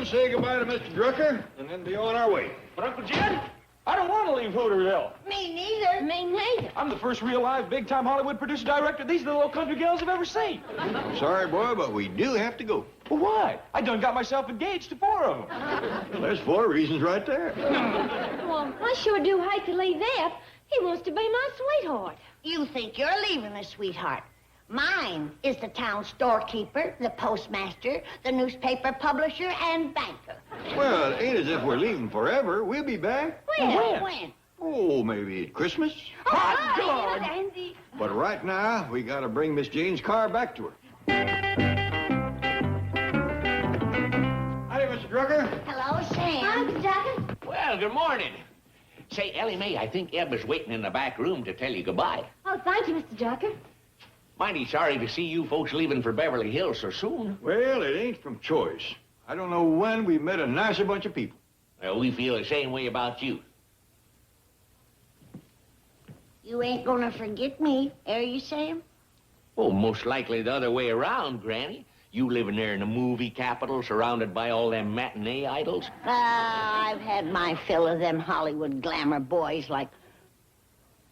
Say goodbye to Mr. Drucker, and then be on our way. But, Uncle Jed, I don't want to leave Hooterville. Me neither. Me neither. I'm the first real live big-time Hollywood producer-director these little old country gals have ever seen. I'm sorry, boy, but we do have to go. Well, why? I done got myself engaged to 4 of them. Well, there's 4 reasons right there. Well, I sure do hate to leave Eph. He wants to be my sweetheart. You think you're leaving a sweetheart. Mine is the town storekeeper, the postmaster, the newspaper publisher, and banker. Well, it ain't as if we're leaving forever. We'll be back. When? Oh, maybe at Christmas. Hot dog! Andy. But right now, we gotta bring Miss Jane's car back to her. Howdy, Mr. Drucker. Hello, Sam. Hi, Mr. Drucker. Well, good morning. Say, Ellie Mae, I think Eb is waiting in the back room to tell you goodbye. Oh, thank you, Mr. Drucker. Mighty sorry to see you folks leaving for Beverly Hills so soon. Well, it ain't from choice. I don't know when we met a nicer bunch of people. Well, we feel the same way about you. You ain't gonna forget me, are you, Sam? Oh, most likely the other way around, Granny. You living there in the movie capital, surrounded by all them matinee idols. I've had my fill of them Hollywood glamour boys like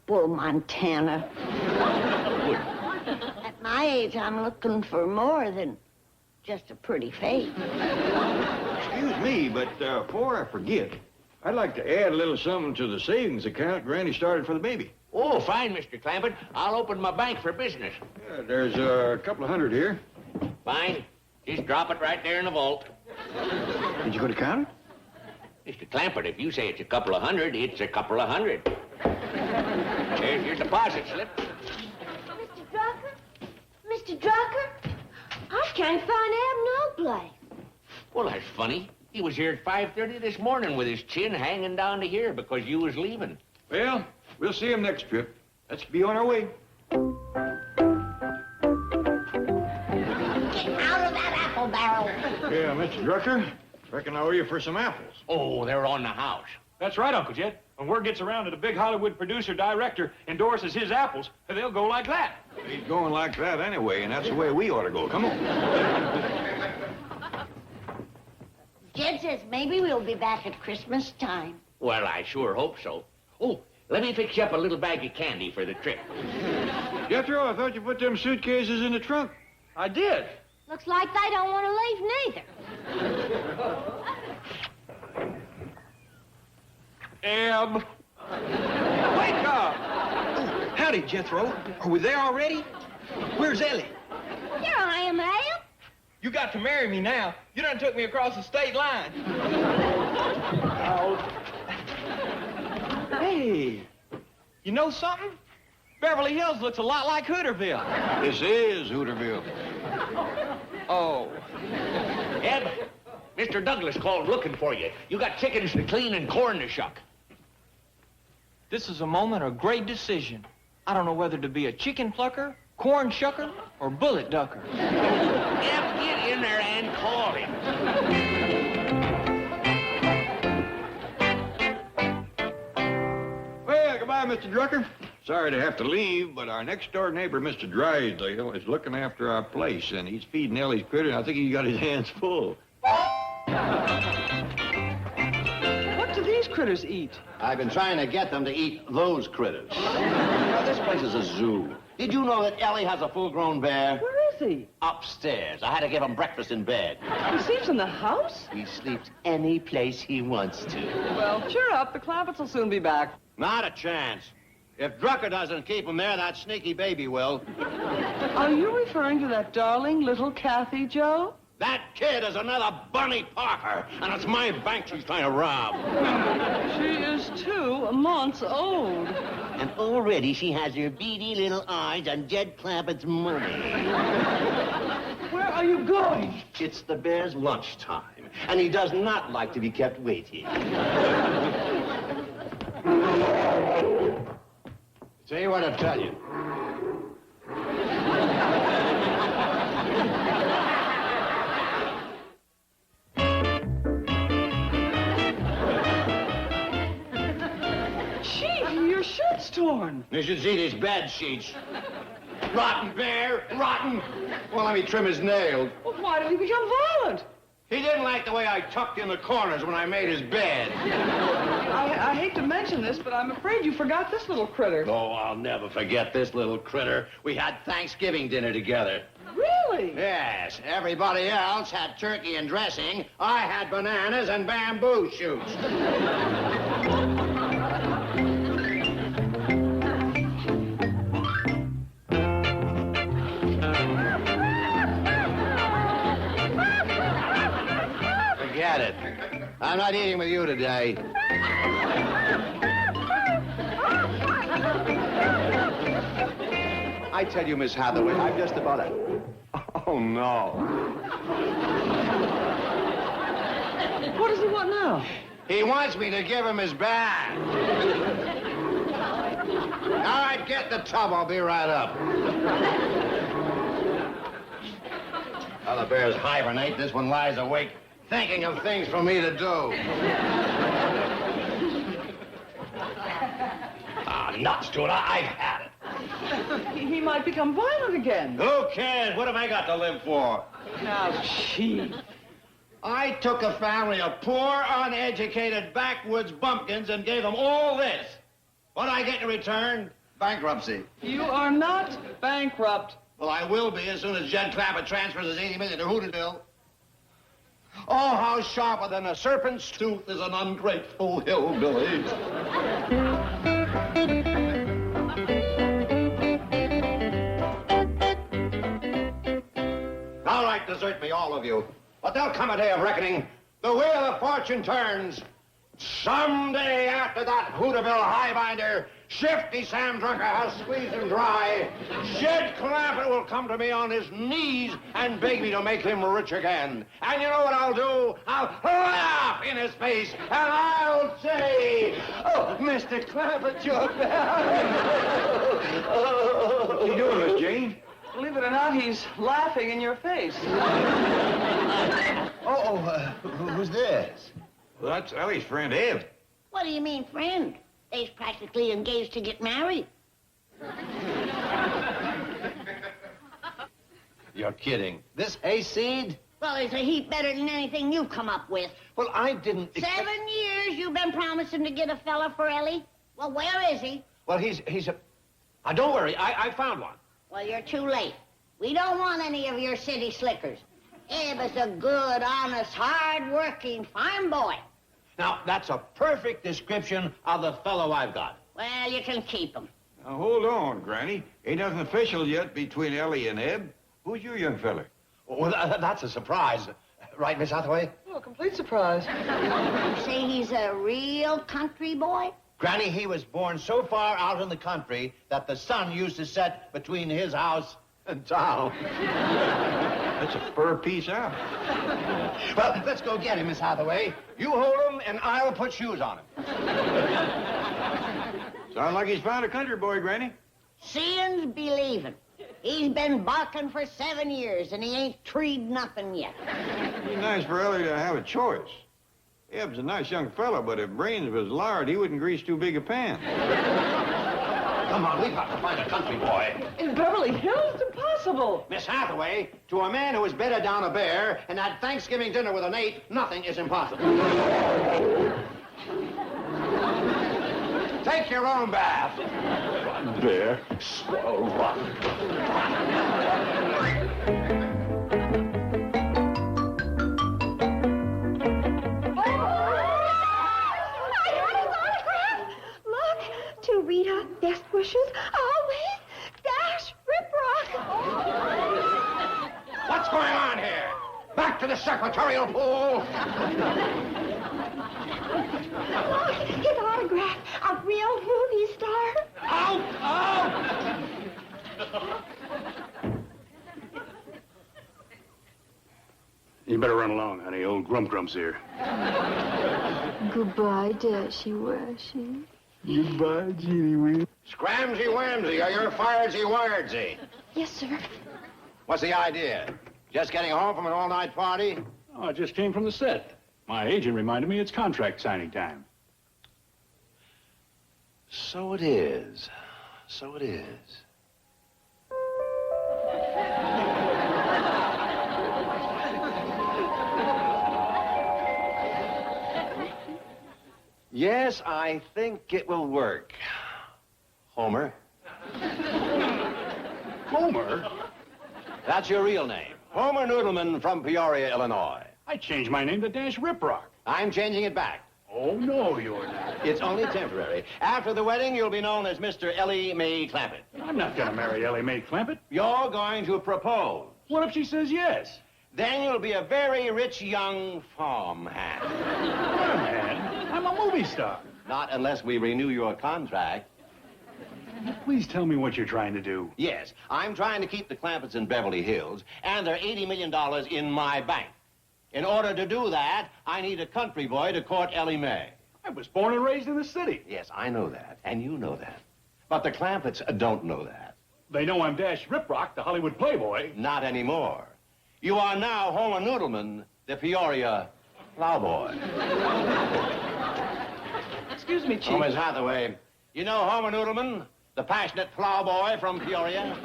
Bull Montana. At my age, I'm looking for more than just a pretty face. Excuse me, but before I forget, I'd like to add a little something to the savings account Granny started for the baby. Oh, fine, Mr. Clampett. I'll open my bank for business. Yeah, there's a couple of $100 here. Fine. Just drop it right there in the vault. Did you go to count it? Mr. Clampett, if you say it's a couple of $100, it's a couple of $100. There's your deposit slip. Mr. Drucker? Mr. Drucker? I can't find Ab no place. Well, that's funny. He was here at 5:30 this morning with his chin hanging down to here because you was leaving. Well, we'll see him next trip. Let's be on our way. Get out of that apple barrel. Yeah, Mr. Drucker, reckon I owe you for some apples. Oh, they're on the house. That's right, Uncle Jed. When word gets around that a big Hollywood producer-director endorses his apples, they'll go like that. He's going like that anyway, and that's the way we ought to go. Come on. Jed says maybe we'll be back at Christmas time. Well, I sure hope so. Oh, let me fix you up a little bag of candy for the trip. Jethro, I thought you put them suitcases in the trunk. I did. Looks like they don't want to leave neither. Eb. Wake up! Oh, howdy, Jethro. Are we there already? Where's Ellie? Here I am, Ab. You got to marry me now. You done took me across the state line. Hey, you know something? Beverly Hills looks a lot like Hooterville. This is Hooterville. Oh. Eb, Mr. Douglas called looking for you. You got chickens to clean and corn to shuck. This is a moment of great decision. I don't know whether to be a chicken plucker, corn shucker, or bullet ducker. Eb, get in there and call him. Well, goodbye, Mr. Drucker. Sorry to have to leave, but our next-door neighbor, Mr. Drysdale, is looking after our place, and he's feeding Ellie's critter, and I think he's got his hands full. What do these critters eat? I've been trying to get them to eat those critters. This place is a zoo. Did you know that Ellie has a full-grown bear? Where is he? Upstairs. I had to give him breakfast in bed. He sleeps in the house? He sleeps any place he wants to. Well, cheer up. The Clampetts will soon be back. Not a chance. If Drucker doesn't keep him there, that sneaky baby will. Are you referring to that darling little Kathy, Joe? That kid is another Bunny Parker, and it's my bank she's trying to rob. She is 2 months old. And already she has her beady little eyes on Jed Clampett's money. Where are you going? It's the bear's lunchtime, and he does not like to be kept waiting. See what I tell you. Chief, your shirt's torn. You should see these bed sheets. Rotten bear, rotten. Well, let me trim his nails. Well, why did he become violent? He didn't like the way I tucked in the corners when I made his bed. I hate to mention this, but I'm afraid you forgot this little critter. Oh, I'll never forget this little critter. We had Thanksgiving dinner together. Really? Yes, everybody else had turkey and dressing. I had bananas and bamboo shoots. Forget it. I'm not eating with you today. I tell you, Miss Hathaway, I'm just about a... Oh, no. What does he want now? He wants me to give him his bath. All right, get the tub. I'll be right up. While the bears hibernate, this one lies awake thinking of things for me to do. Nuts to it. I've had it. He might become violent again. Who cares? What have I got to live for? Now, Chief. I took a family of poor, uneducated, backwoods bumpkins and gave them all this. What do I get in return? Bankruptcy. You are not bankrupt. Well, I will be as soon as Jed Clapper transfers his $80 million to Hooterville. Oh, how sharper than a serpent's tooth is an ungrateful hillbilly. All right, desert me, all of you. But there'll come a day of reckoning. The wheel of fortune turns. Someday after that Hooterville highbinder, Shifty Sam Drunker has squeezed him dry, Jed Clapper will come to me on his knees and beg me to make him rich again. And you know what I'll do? I'll laugh in his face, and I'll say, "Oh, Mr. Clapper, you're back." What you doing, Miss Jane? Believe it or not, he's laughing in your face. Who's this? Well, that's Ellie's friend, Eb. What do you mean, friend? They's practically engaged to get married. You're kidding. This hayseed? Well, it's a heap better than anything you've come up with. Well, I didn't... 7 years you've been promising to get a fella for Ellie. Well, where is he? Well, he's a... don't worry, I found one. Well, you're too late. We don't want any of your city slickers. Eb is a good, honest, hard-working farm boy. Now, that's a perfect description of the fellow I've got. Well, you can keep him. Now, hold on, Granny. Ain't nothing official yet between Ellie and Eb. Who's your young feller? Well, that's a surprise. Right, Miss Hathaway? Oh, a complete surprise. You say he's a real country boy? Granny, he was born so far out in the country that the sun used to set between his house and town. That's a fur piece out. Well, let's go get him, Miss Hathaway. You hold him, and I'll put shoes on him. Sounds like he's found a country boy, Granny. Seeing's believing. He's been barking for 7 years, and he ain't treed nothing yet. It'd be nice for Ellie to have a choice. Eb's a nice young fellow, but if brains was lard, he wouldn't grease too big a pan. Come on, we've got to find a country boy. In Beverly Hills? It's impossible. Miss Hathaway, to a man who has bedded down a bear and had Thanksgiving dinner with an ape, nothing is impossible. Take your own bath. Rotten bear. Swell rotten. To Rita, best wishes, always, Dash Riprock. What's going on here? Back to the secretarial pool. Look, his autograph, a real movie star. Out! Out! You better run along, honey. Old Grump Grump's here. Goodbye, Dashy Washy. Goodbye, Jeannie Wee. Scramsy Whamsy, are you firedsy wiredsy? Yes, sir. What's the idea? Just getting home from an all-night party? Oh, I just came from the set. My agent reminded me it's contract signing time. So it is. So it is. Yes, I think it will work. Homer. Homer? That's your real name. Homer Noodleman from Peoria, Illinois. I changed my name to Dash Riprock. I'm changing it back. Oh, no, you're not. It's only temporary. After the wedding, you'll be known as Mr. Ellie Mae Clampett. I'm not going to marry Ellie Mae Clampett. You're going to propose. What if she says yes? Then you'll be a very rich young farmhand. Man, I'm a movie star. Not unless we renew your contract. Please tell me what you're trying to do. Yes, I'm trying to keep the Clampetts in Beverly Hills and their $80 million in my bank. In order to do that, I need a country boy to court Ellie Mae. I was born and raised in the city. Yes, I know that, and you know that. But the Clampetts don't know that. They know I'm Dash Riprock, the Hollywood playboy. Not anymore. You are now Homer Noodleman, the Peoria plowboy. Excuse me, Chief. Oh, Miss Hathaway, you know Homer Noodleman, the passionate plowboy from Peoria?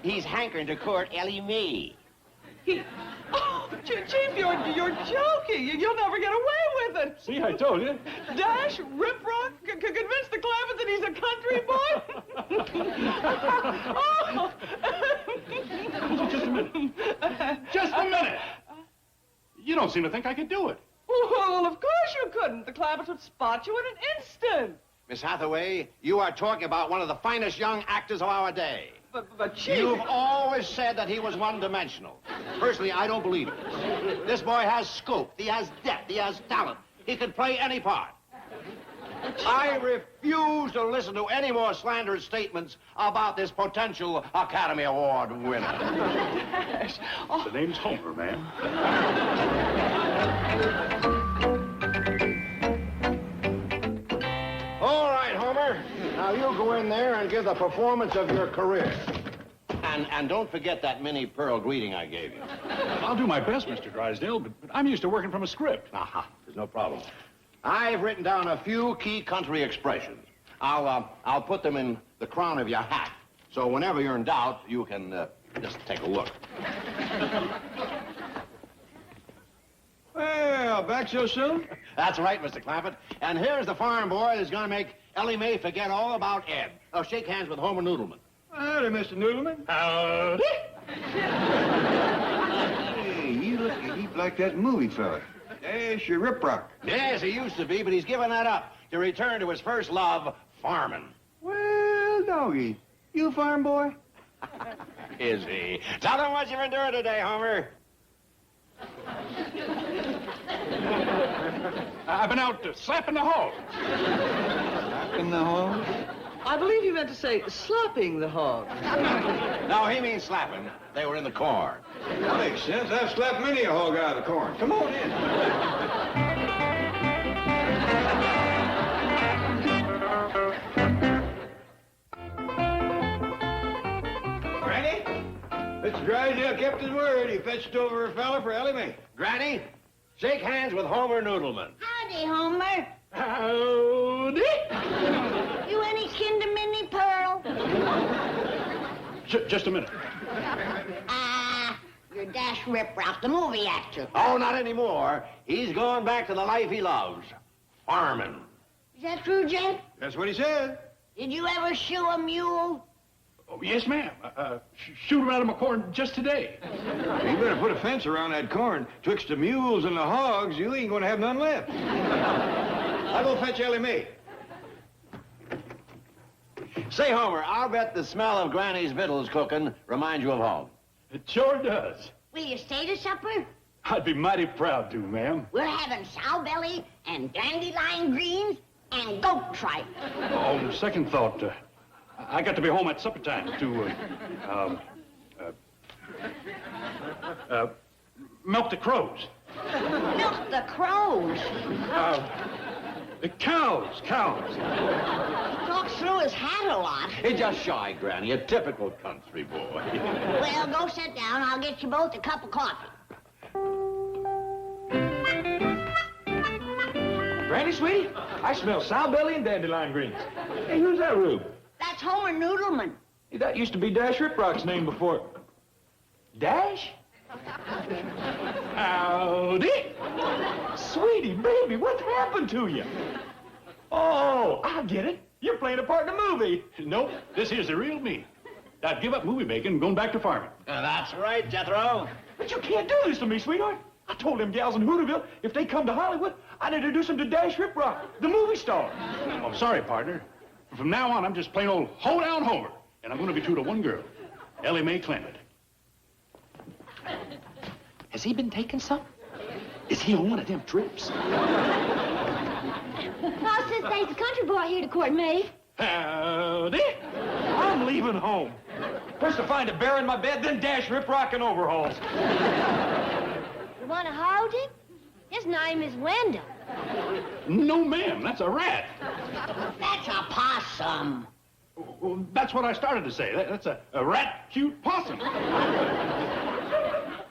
He's hankering to court Ellie Mae. Oh, Chief, you're joking. You'll never get away with it. See, I told you. Dash Riprock could convince the Clampett that he's a country boy? Oh. Just a minute. Just a minute. You don't seem to think I could do it. Well, of course you couldn't. The Clampetts would spot you in an instant. Miss Hathaway, you are talking about one of the finest young actors of our day. But Chief... You've always said that he was one-dimensional. Personally, I don't believe it. This boy has scope, he has depth, he has talent. He can play any part. I refuse to listen to any more slanderous statements about this potential Academy Award winner. The name's Homer, ma'am. All right, Homer. Now you go in there and give the performance of your career. And don't forget that mini pearl greeting I gave you. I'll do my best, Mr. Drysdale, but I'm used to working from a script. Aha, there's no problem. I've written down a few key country expressions. I'll put them in the crown of your hat, so whenever you're in doubt, you can just take a look. Well, back so soon? That's right, Mr. Clampett. And here's the farm boy that's going to make Ellie Mae forget all about Ed. Oh, shake hands with Homer Noodleman. Howdy, Mr. Noodleman. Howdy. Hey, you look a heap like that movie fella. Dash Riprock. Yes, he used to be, but he's given that up to return to his first love, farming. Well, doggy, you a farm boy? Is he? Tell him what you've been doing today, Homer. I've been out slapping the hog. Slapping the hog? I believe you meant to say slapping the hog. No, he means slapping. They were in the corn. That makes sense. I've slapped many a hog out of the corn. Come on in. Granny, Mr. Drysdale kept his word. He fetched over a fella for Ellie Mae. Granny, shake hands with Homer Noodleman. Howdy, Homer. Howdy. You any kin to Minnie Pearl? Just a minute. You're Dash Riprock, the movie actor. Oh, not anymore. He's going back to the life he loves, farming. Is that true, Jake? That's what he said. Did you ever shoe a mule? Oh, yes, ma'am. Shoot him out of my corn just today. You better put a fence around that corn. Twixt the mules and the hogs, you ain't gonna have none left. I'll go fetch Ellie Mae. Say, Homer, I'll bet the smell of Granny's victuals cooking reminds you of home. It sure does. Will you stay to supper? I'd be mighty proud to, ma'am. We're having sow belly and dandelion greens and goat tripe. On second thought, I got to be home at supper time to, milk the crows. Milk the crows. Cows. He talks through his hat a lot. He's just shy, Granny, a typical country boy. Well, go sit down. I'll get you both a cup of coffee. Granny, sweetie, I smell sow belly and dandelion greens. Hey, who's that Rube? That's Homer Noodleman. Hey, that used to be Dash Riprock's name before. Dash? Howdy. Sweetie, baby, what's happened to you? Oh, I get it. You're playing a part in a movie. Nope, this here's the real me. I've give up movie making and going back to farming. That's right, Jethro. But you can't do this to me, sweetheart. I told them gals in Hooterville if they come to Hollywood, I'd introduce them to Dash Riprock, the movie star. Oh, I'm sorry, partner. From now on, I'm just plain old hoedown Homer. And I'm going to be true to one girl, Ellie Mae Clement. Has he been taking some? Is he on one of them trips? Pa says there's a country boy here to court me. Howdy. I'm leaving home. First to find a bear in my bed, then Dash Riprock and overhauls. You want to hold him? His name is Wendell. No, ma'am, that's a rat. That's a possum. Well, that's what I started to say. That's a rat-cute possum.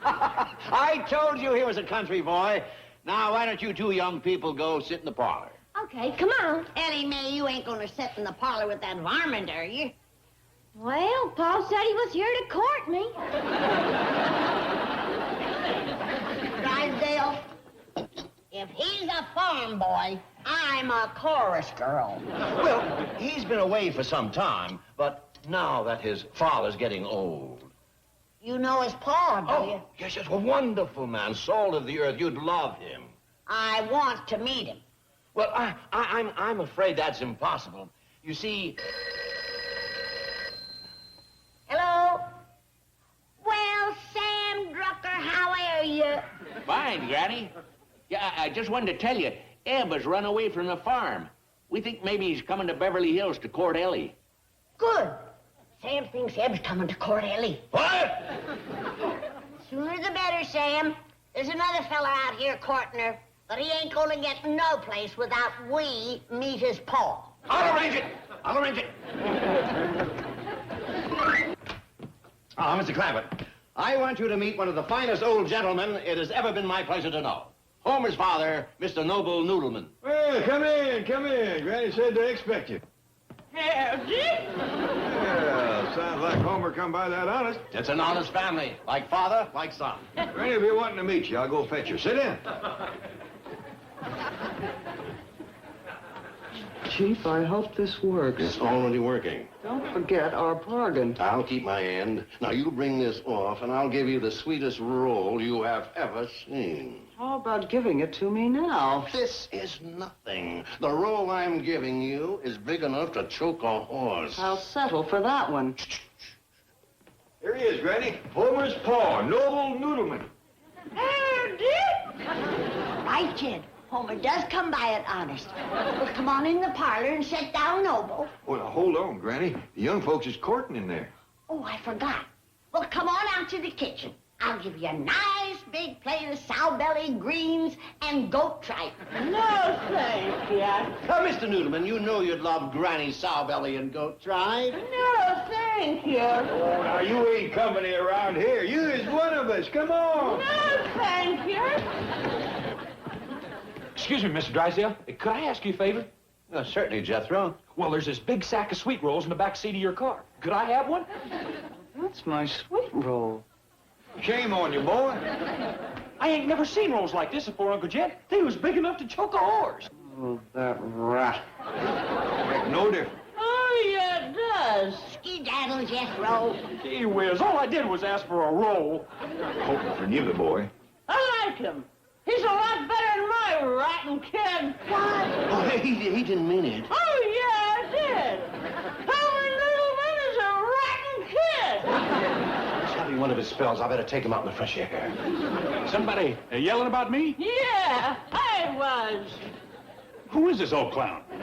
I told you he was a country boy. Now, why don't you two young people go sit in the parlor? Okay, come on. Ellie Mae, you ain't gonna sit in the parlor with that varmint, are you? Well, Pa said he was here to court me. Drysdale, if he's a farm boy, I'm a chorus girl. Well, he's been away for some time, but now that his father's getting old. You know his pa, do you? Yes, a wonderful man, salt of the earth. You'd love him. I want to meet him. Well, I'm afraid that's impossible. You see... Hello? Well, Sam Drucker, how are you? Fine, Granny. Yeah, I just wanted to tell you, Eb has run away from the farm. We think maybe he's coming to Beverly Hills to court Ellie. Good. Sam thinks Eb's coming to court Ellie. What? Sooner the better, Sam. There's another fella out here courting her, but he ain't gonna get no place without we meet his pa. I'll arrange it. Mr. Clampett, I want you to meet one of the finest old gentlemen it has ever been my pleasure to know. Homer's father, Mr. Noble Noodleman. Well, come in. Granny said to expect you. Howdy. Yeah, sounds like Homer come by that honest. It's an honest family, like father, like son. Granny will be wanting to meet you. I'll go fetch her. Sit in. Chief, I hope this works. It's already working. Don't forget our bargain. I'll keep my end. Now, you bring this off, and I'll give you the sweetest roll you have ever seen. How about giving it to me now? This is nothing. The roll I'm giving you is big enough to choke a horse. I'll settle for that one. Here he is, Granny. Homer's pa, Noble Noodleman. Right, kid. Homer does come by it honest. Well, come on in the parlor and sit down, Noble. Well, now, hold on, Granny. The young folks is courting in there. Oh, I forgot. Well, come on out to the kitchen. I'll give you a nice big plate of sow belly, greens, and goat tripe. No, thank you. Come, Mr. Noodleman, you know you'd love Granny's sow belly and goat tripe. No, thank you. Oh, now, you ain't company around here. You is one of us. Come on. No, thank you. Excuse me, Mr. Drysdale. Could I ask you a favor? Certainly, Jethro. Well, there's this big sack of sweet rolls in the back seat of your car. Could I have one? That's my sweet roll. Shame on you, boy. I ain't never seen rolls like this before, Uncle Jed. They was big enough to choke a horse. Oh, that rat. Make no difference. Oh, yeah, it does. Skedaddle, Jethro. Gee whiz, all I did was ask for a roll. Hope you forgive the boy. I like him. He's a lot better than my rotten kid. What? Oh, he didn't mean it. Oh, yeah, I did. Homer Noodleman is a rotten kid. He's having one of his spells. I better take him out in the fresh air. Somebody yelling about me? Yeah, I was. Who is this old clown? You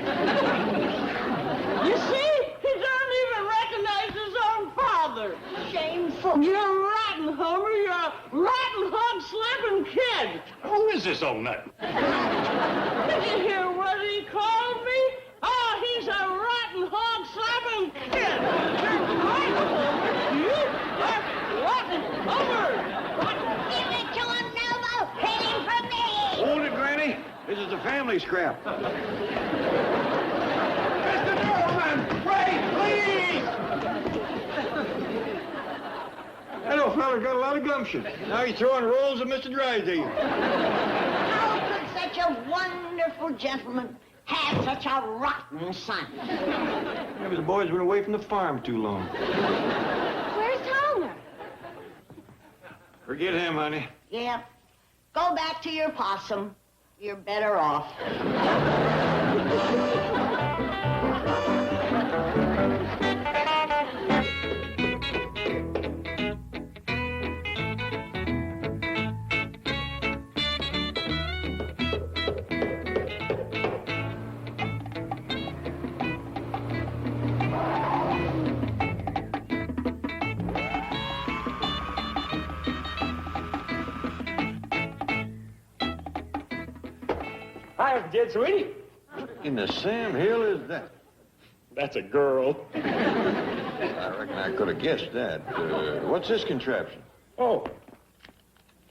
see? He doesn't even recognize his own father. Shameful. You're rotten, Homer. You're a rotten, hog-slapping kid. Who is this old nut? Did you hear what he called family scrap. Mr. Noodleman, wait, please! That old fella's got a lot of gumption. Now he's throwing rolls at Mr. Drysdale. How could such a wonderful gentleman have such a rotten son? Maybe the boy's been away from the farm too long. Where's Homer? Forget him, honey. Yeah. Go back to your possum. You're better off. Hi, Uncle Jed, sweetie. In the Sam Hill is that? That's a girl. I reckon I could have guessed that. What's this contraption? Oh,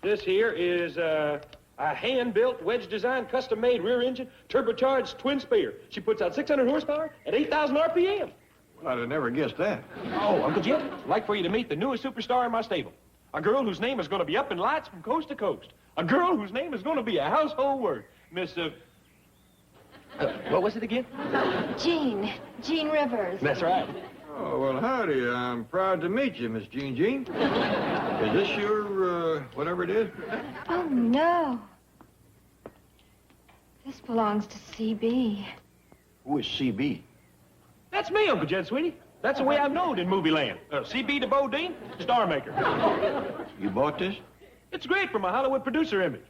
this here is a hand-built, wedge-designed, custom-made rear-engine, turbocharged twin spear. She puts out 600 horsepower at 8,000 RPM. Well, I'd have never guessed that. Oh, Uncle Jed, I'd like for you to meet the newest superstar in my stable. A girl whose name is going to be up in lights from coast to coast. A girl whose name is going to be a household word. Miss, what was it again? Jean Rivers. That's right. Oh, well, howdy. I'm proud to meet you, Miss Jean Jean. Is this your, whatever it is? Oh, no. This belongs to CB. Who is CB? That's me, Uncle Jed, sweetie. That's the way I'm known in movie land. CB de Bodine, star maker. You bought this? It's great for my Hollywood producer image.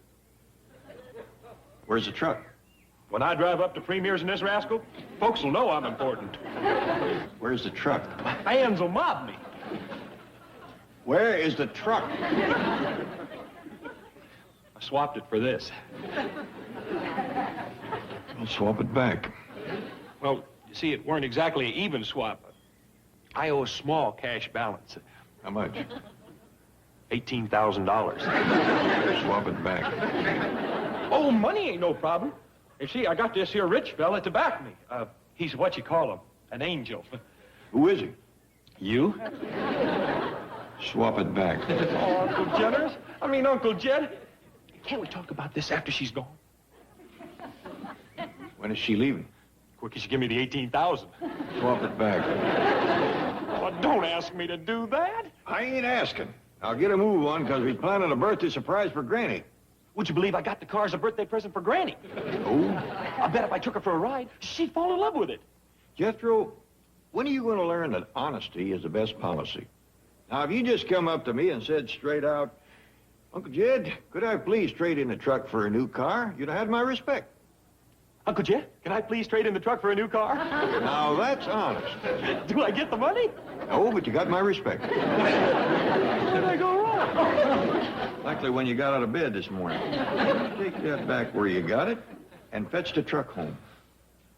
Where's the truck? When I drive up to premieres in this rascal, folks will know I'm important. Where's the truck? My fans will mob me. Where is the truck? I swapped it for this. I'll swap it back. Well, you see, it weren't exactly an even swap. I owe a small cash balance. How much? $18,000. Swap it back. Oh, money ain't no problem. You see, I got this here rich fella to back me. He's what you call him, an angel. Who is he? You? Swap it back. Oh, Uncle Generous. Uncle Jed. Can't we talk about this after she's gone? When is she leaving? Quick as you give me the 18,000. Swap it back. Oh, don't ask me to do that. I ain't asking. I'll get a move on because we're planning a birthday surprise for Granny. Would you believe I got the car as a birthday present for Granny? Oh? I bet if I took her for a ride, she'd fall in love with it. Jethro, when are you going to learn that honesty is the best policy? Now, if you just come up to me and said straight out, Uncle Jed, could I please trade in the truck for a new car? You'd have had my respect. Uncle Jed, can I please trade in the truck for a new car? Now, that's honest. Do I get the money? No, but you got my respect. Where did I go wrong? Likely when you got out of bed this morning. Take that back where you got it and fetch the truck home.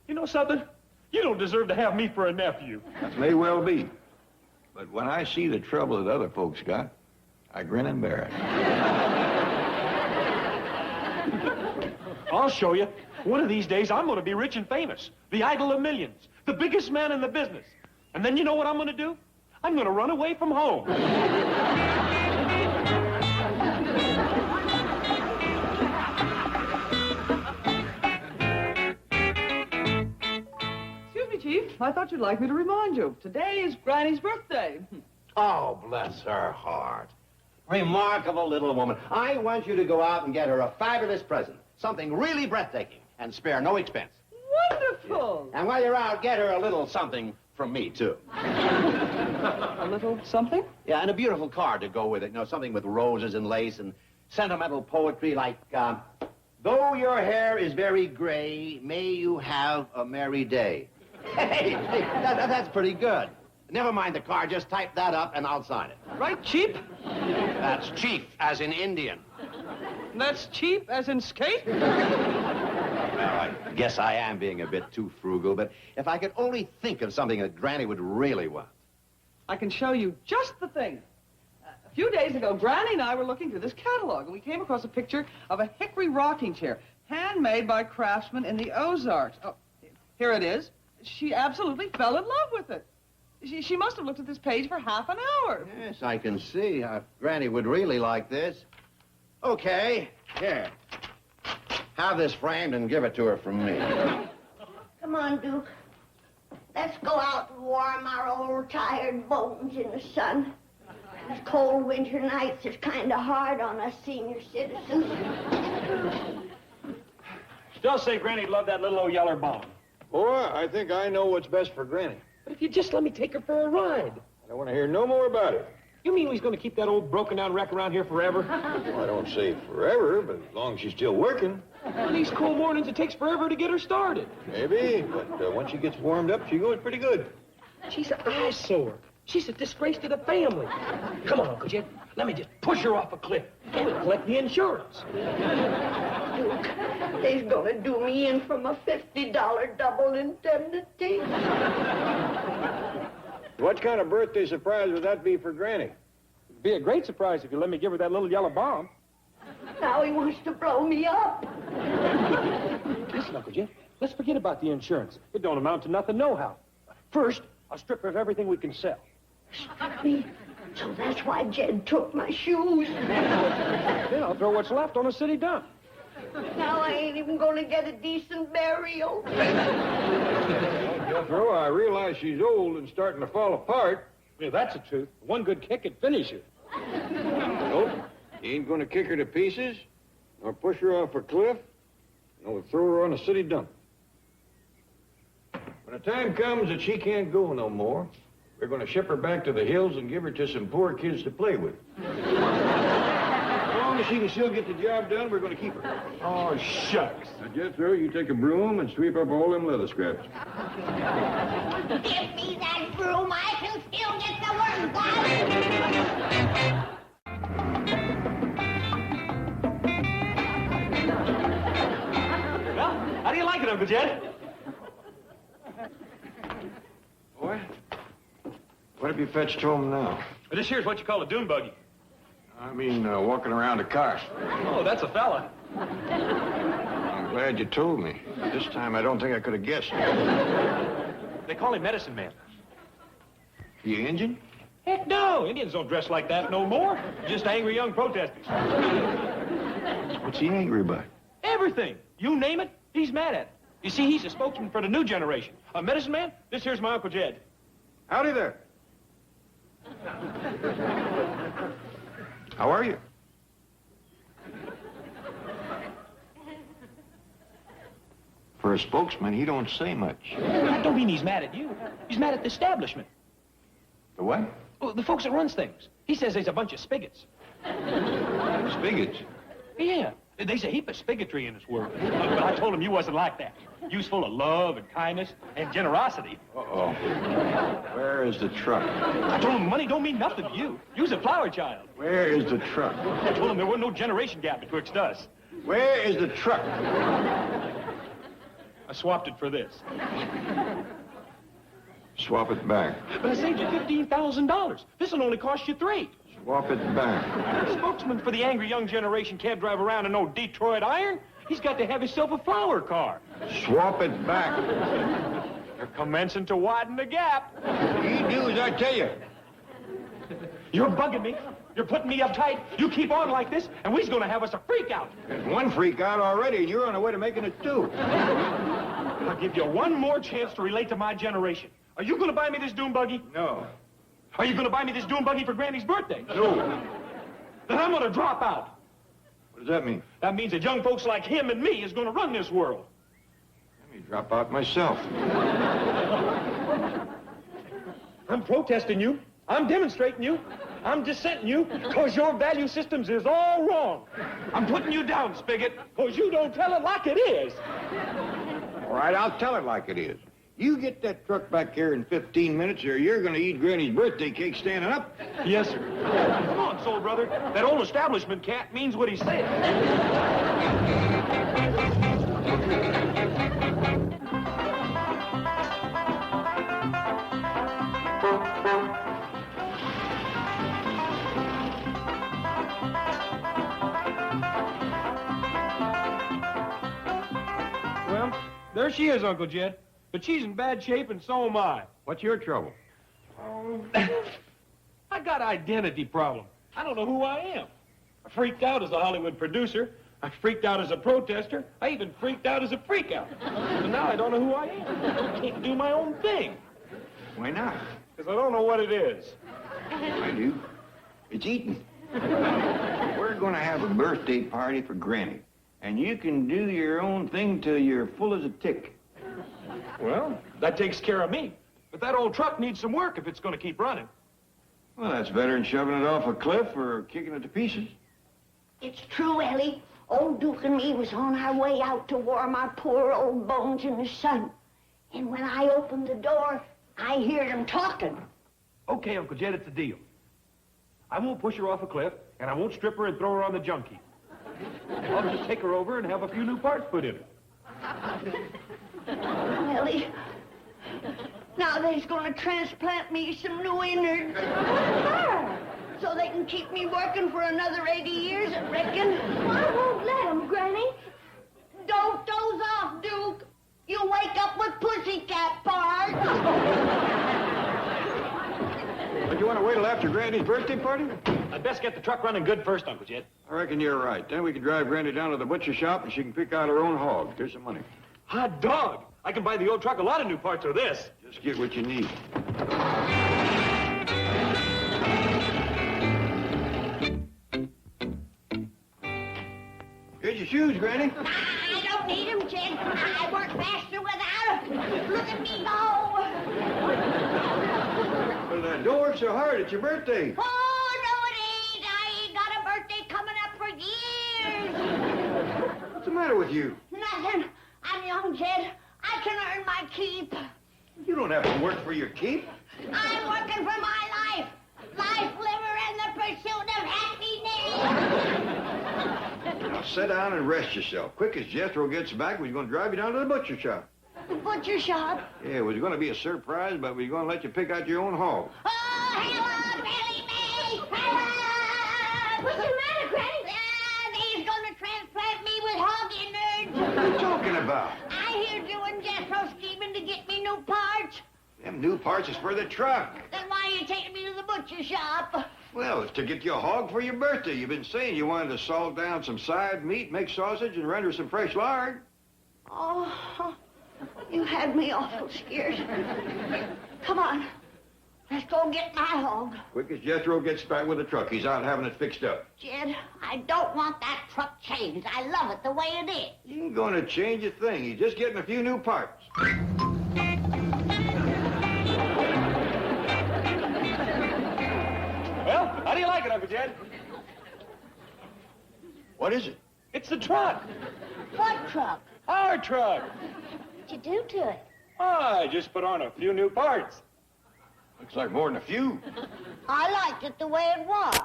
You know something? You don't deserve to have me for a nephew. That may well be. But when I see the trouble that other folks got, I grin and bear it. I'll show you. One of these days, I'm going to be rich and famous. The idol of millions. The biggest man in the business. And then you know what I'm going to do? I'm going to run away from home. Excuse me, Chief. I thought you'd like me to remind you. Today is Granny's birthday. Oh, bless her heart. Remarkable little woman. I want you to go out and get her a fabulous present. Something really breathtaking and spare no expense. Wonderful. And while you're out, get her a little something from me, too. A little something? Yeah, and a beautiful card to go with it. You know, something with roses and lace and sentimental poetry like, though your hair is very gray, may you have a merry day. Hey, that's pretty good. Never mind the card, just type that up and I'll sign it. Right, Chief? That's chief, as in Indian. That's cheap as in skate? Well, I guess I am being a bit too frugal, but if I could only think of something that Granny would really want. I can show you just the thing. A few days ago, Granny and I were looking through this catalog, and we came across a picture of a hickory rocking chair, Handmade by craftsmen in the Ozarks. Oh, here it is. She absolutely fell in love with it. She must have looked at this page for half an hour. Yes, I can see how Granny would really like this. Okay, here. Have this framed and give it to her from me. Come on, Duke. Let's go out and warm our old tired bones in the sun. These cold winter nights is kind of hard on us senior citizens. Still say Granny'd love that little old yeller bomb. Boy, I think I know what's best for Granny. But if you just let me take her for a ride. I don't want to hear no more about it. You mean he's going to keep that old broken-down wreck around here forever? Well, I don't say forever, but as long as she's still working. On these cold mornings, it takes forever to get her started. Maybe, but once she gets warmed up, she goes pretty good. She's an eyesore. She's a disgrace to the family. Come on, Uncle Jed. Let me just push her off a cliff. We'll collect the insurance. Duke, they's gonna do me in from a $50 double indemnity. What kind of birthday surprise would that be for Granny? It'd be a great surprise if you let me give her that little yellow bomb. Now he wants to blow me up. Listen, Uncle Jed, let's forget about the insurance. It don't amount to nothing nohow. First, I'll strip her of everything we can sell. Strip me? So that's why Jed took my shoes. Then I'll throw what's left on a city dump. Now I ain't even gonna get a decent burial. Jethro, I realize she's old and starting to fall apart. Yeah, that's the truth. One good kick could finish her. Nope. You ain't gonna kick her to pieces, nor push her off a cliff, nor throw her on a city dump. When the time comes that she can't go no more, we're gonna ship her back to the hills and give her to some poor kids to play with. As long as she can still get the job done, we're gonna keep her. Oh, shucks. Now, Jethro, you take a broom and sweep up all them leather scraps. Give me that broom, I can still get the work done. Well, how do you like it, Uncle Jed? Boy, what have you fetched home now? This here's what you call a dune buggy. I mean, walking around a car. Oh, that's a fella. I'm glad you told me. This time I don't think I could have guessed. They call him Medicine Man. You Indian? Heck no, Indians don't dress like that no more. Just angry young protesters. What's he angry about? Everything. You name it, he's mad at it. You see, he's a spokesman for the new generation. A Medicine Man, this here's my Uncle Jed. Howdy there. How are you? For a spokesman, he don't say much. That don't mean he's mad at you. He's mad at the establishment. The what? Oh, the folks that runs things. He says there's a bunch of spigots. Spigots. Yeah, there's a heap of spigotry in this world. But I told him you wasn't like that. You's full of love and kindness and generosity. Uh-oh. Where is the truck? I told him money don't mean nothing to you. You's a flower child. Where is the truck? I told him there wasn't no generation gap betwixt us. Where is the truck? I swapped it for this. Swap it back. But I saved you $15,000. This'll only cost you $3,000. Swap it back. The spokesman for the angry young generation can't drive around in no Detroit iron. He's got to have himself a flower car. Swap it back. You're commencing to widen the gap. You do as I tell you. You're bugging me. You're putting me uptight. You keep on like this, and we's gonna have us a freak out. There's one freak out already, and you're on the way to making it two. I'll give you one more chance to relate to my generation. Are you gonna buy me this dune buggy? No. Are you gonna buy me this dune buggy for Granny's birthday? No. Then I'm gonna drop out. What does that mean? That means that young folks like him and me is gonna run this world. Let me drop out myself. I'm protesting you. I'm demonstrating you. I'm dissenting you because your value systems is all wrong. I'm putting you down, Spigot, because you don't tell it like it is. All right, I'll tell it like it is. You get that truck back here in 15 minutes, or you're going to eat Granny's birthday cake standing up. Yes, sir. Come on, soul brother. That old establishment cat means what he said. There she is, Uncle Jed. But she's in bad shape, and so am I. What's your trouble? I got identity problem. I don't know who I am. I freaked out as a Hollywood producer. I freaked out as a protester. I even freaked out as a freakout. And now I don't know who I am. I can't do my own thing. Why not? Because I don't know what it is. I do. It's eating. We're going to have a birthday party for Granny. And you can do your own thing till you're full as a tick. Well, that takes care of me. But that old truck needs some work if it's going to keep running. Well, that's better than shoving it off a cliff or kicking it to pieces. It's true, Ellie. Old Duke and me was on our way out to warm our poor old bones in the sun. And when I opened the door, I heard them talking. Okay, Uncle Jed, it's a deal. I won't push her off a cliff, and I won't strip her and throw her on the junkie. I'll just take her over and have a few new parts put in her. Ellie, now they's gonna transplant me some new innards. So they can keep me working for another 80 years, I reckon. I won't let them, Granny. Don't doze off, Duke. You'll wake up with pussycat parts. But you want to wait till after Granny's birthday party? I'd best get the truck running good first, Uncle Jed. I reckon you're right. Then we can drive Granny down to the butcher shop and she can pick out her own hog. Here's some money. Hot dog! I can buy the old truck a lot of new parts with this. Just get what you need. Here's your shoes, Granny. I don't need them, Jed. I work faster without them. Look at me go. Well, then, don't work so hard. It's your birthday. Oh, no, it ain't. I ain't got a birthday coming up for years. What's the matter with you? Nothing. I'm young, Jed. I can earn my keep. You don't have to work for your keep. I'm working for my life. Life, liver, and the pursuit of happiness. Now, sit down and rest yourself. Quick as Jethro gets back, we're going to drive you down to the butcher shop. The butcher shop? Yeah, it was going to be a surprise, but we're going to let you pick out your own hog. Oh, hello, Billy Mae! Hello! What's the matter, Granny? They's gonna transplant me with hog innards. What are you talking about? I hear you and Jethro scheming to get me new parts. Them new parts is for the truck. Then why are you taking me to the butcher shop? Well, it's to get you a hog for your birthday. You've been saying you wanted to salt down some side meat, make sausage, and render some fresh lard. Oh, you had me awful scared. Come on. Let's go get my hog. Quick as Jethro gets back with the truck. He's out having it fixed up. Jed, I don't want that truck changed. I love it the way it is. You ain't going to change a thing. He's just getting a few new parts. Well, how do you like it, Uncle Jed? What is it? It's the truck. What truck? Our truck. What'd you do to it? Oh, I just put on a few new parts. Looks like more than a few. I liked it the way it was.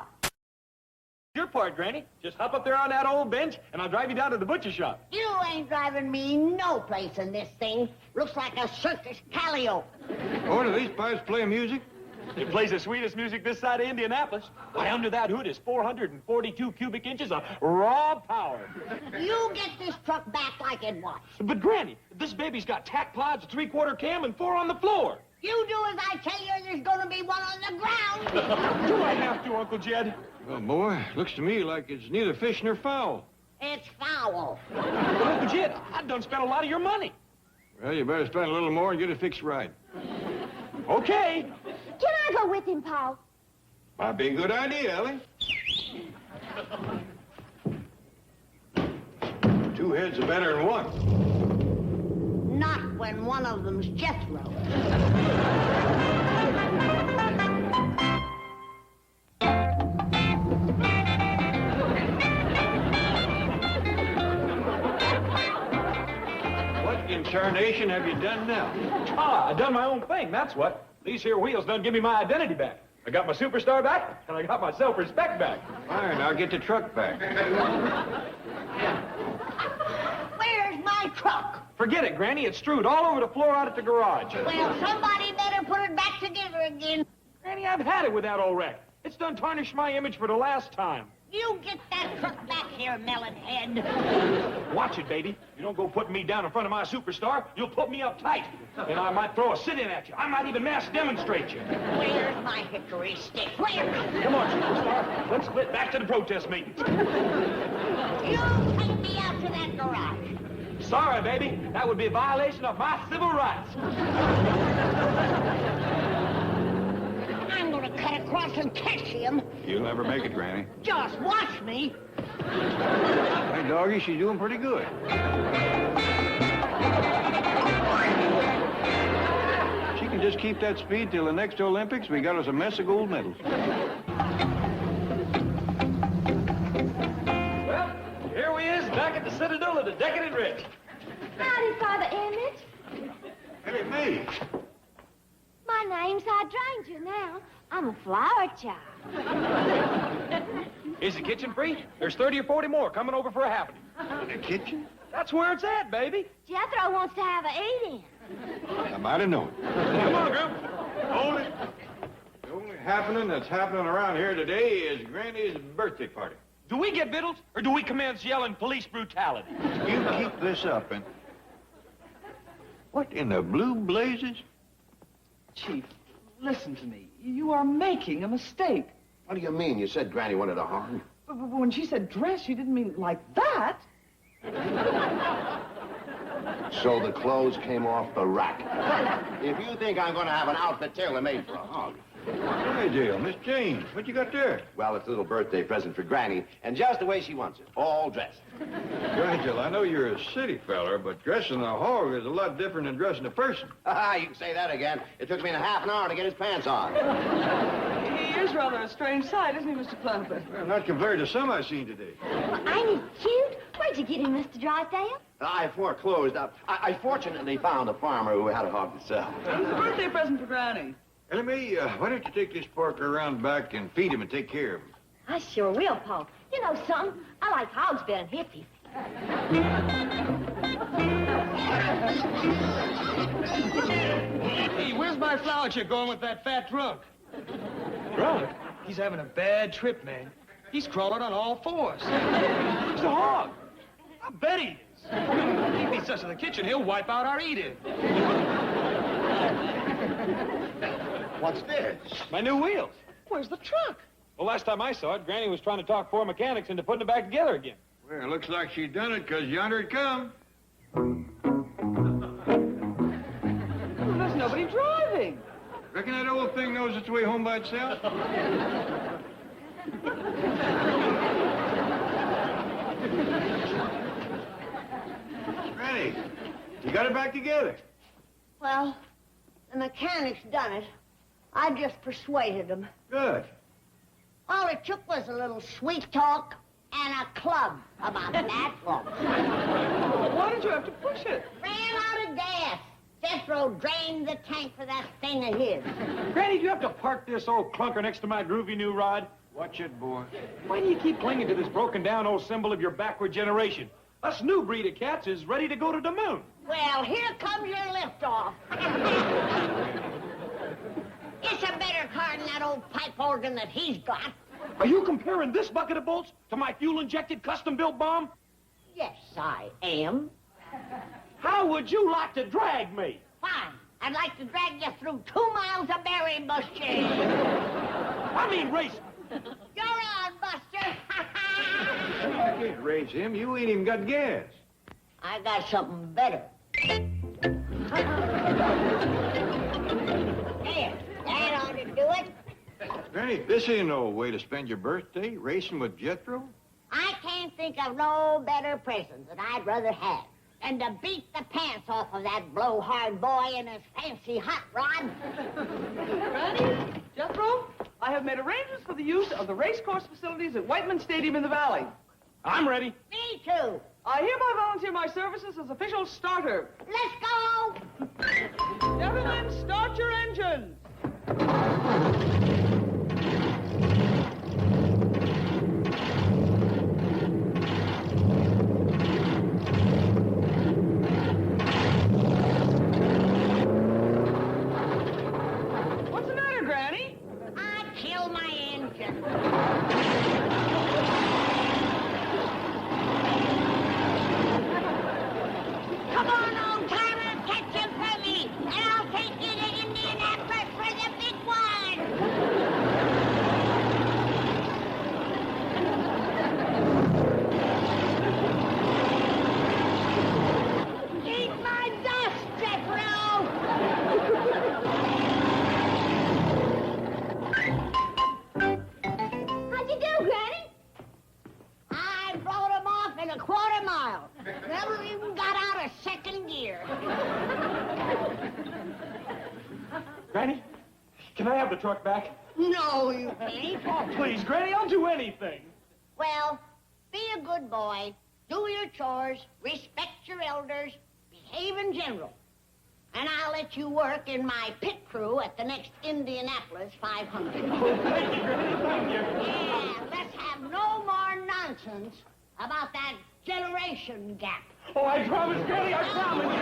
Your part, Granny. Just hop up there on that old bench, and I'll drive you down to the butcher shop. You ain't driving me no place in this thing. Looks like a circus calliope. Oh, do these pipes play music? It plays the sweetest music this side of Indianapolis. Why, under that hood is 442 cubic inches of raw power. You get this truck back like it was. But, Granny, this baby's got tack plods, a three-quarter cam, and 4 on the floor. You do as I tell you, there's gonna be one on the ground. Do I have to, Uncle Jed? Well, boy, looks to me like it's neither fish nor fowl. It's foul. But, Uncle Jed, I done spent a lot of your money. Well, you better spend a little more and get it fixed right. Okay. Can I go with him, Paul? Might be a good idea, Ellie. Two heads are better than one. Not when one of them's Jethro. What in tarnation have you done now? Ah, I done my own thing, that's what. These here wheels done give me my identity back. I got my superstar back, and I got my self-respect back. All right, now get the truck back. Where's my truck? Forget it, Granny. It's strewed all over the floor out at the garage. Well, somebody better put it back together again. Granny, I've had it with that old wreck. It's done tarnished my image for the last time. You get that truck back here, melon head. Watch it, baby. You don't go putting me down in front of my superstar, you'll put me up tight. And I might throw a sit-in at you. I might even mass demonstrate you. Where's my hickory stick? Where? Come on, superstar. Let's split back to the protest meetings. You take me out to that garage. Sorry, baby. That would be a violation of my civil rights. I'm gonna cut across and catch him. You'll never make it, Granny. Just watch me. Hey, doggy, she's doing pretty good. She can just keep that speed till the next Olympics. We got us a mess of gold medals. Well, here we is, back at the Citadel of the Decadent Rich. Howdy, Father Emmett. Hey, me. My name's Hydrangea now. I'm a flower child. Is the kitchen free? There's 30 or 40 more coming over for a happening. In the kitchen? That's where it's at, baby. Jethro wants to have a eat-in. I might have known. Come on, group. The only happening that's happening around here today is Granny's birthday party. Do we get victuals, or do we commence yelling police brutality? You keep this up and... What in the blue blazes? Chief, listen to me. You are making a mistake. What do you mean? You said Granny wanted a hog. But when she said dress, she didn't mean like that. So the clothes came off the rack. If you think I'm going to have an outfit tailor-made for a hog. Hey, Dale, Miss Jane, what you got there? Well, it's a little birthday present for Granny, and just the way she wants it, all dressed. Nigel, I know you're a city feller, but dressing a hog is a lot different than dressing a person. You can say that again. It took me a half an hour to get his pants on. He is rather a strange sight, isn't he, Mr. Clumpett? Well, not compared to some I've seen today. Well, ain't he cute? Where'd you get him, Mr. Drysdale? I foreclosed. I fortunately found a farmer who had a hog to sell. It was a birthday present for Granny. Ellie, why don't you take this Parker around back and feed him and take care of him? I sure will, Pa. You know something? I like hogs better than hippies. Hey, where's my flower chick going with that fat drunk? Drunk? He's having a bad trip, man. He's crawling on all fours. He's a hog. I bet he is. If he beats us in the kitchen, he'll wipe out our eat-in. What's this? My new wheels. Where's the truck? Well, last time I saw it, Granny was trying to talk four mechanics into putting it back together again. Well, looks like she done it, 'cause yonder it come. Well, there's nobody driving. Reckon that old thing knows its way home by itself? Granny, you got it back together. Well, the mechanics done it. I just persuaded them. Good. All it took was a little sweet talk and a club about that long. Why did you have to push it? Ran out of gas. Jethro drained the tank for that thing of his. Granny, do you have to park this old clunker next to my groovy new ride? Watch it, boy. Why do you keep clinging to this broken-down old symbol of your backward generation? Us new breed of cats is ready to go to the moon. Well, here comes your liftoff. It's a better car than that old pipe organ that he's got. Are you comparing this bucket of bolts to my fuel-injected, custom-built bomb? Yes, I am. How would you like to drag me? Fine. I'd like to drag you through 2 miles of berry bushes. I mean racing. You're on, Buster. I can't raise him. You ain't even got gas. I got something better. There. That ought to do it. Granny, this ain't no way to spend your birthday, racing with Jethro. I can't think of no better present that I'd rather have than to beat the pants off of that blowhard boy in his fancy hot rod. Granny, Jethro, I have made arrangements for the use of the racecourse facilities at Whiteman Stadium in the Valley. I'm ready. Me too. I hereby volunteer my services as official starter. Let's go. Gentlemen, start your engines. What's the matter, Granny? I killed my engine. Can I have the truck back? No, you can't. Oh, please, Granny, I'll do anything. Well, be a good boy. Do your chores. Respect your elders. Behave in general. And I'll let you work in my pit crew at the next Indianapolis 500. Thank you, Granny, thank you. Yeah, let's have no more nonsense about that generation gap. Oh, I promise, Granny, I promise.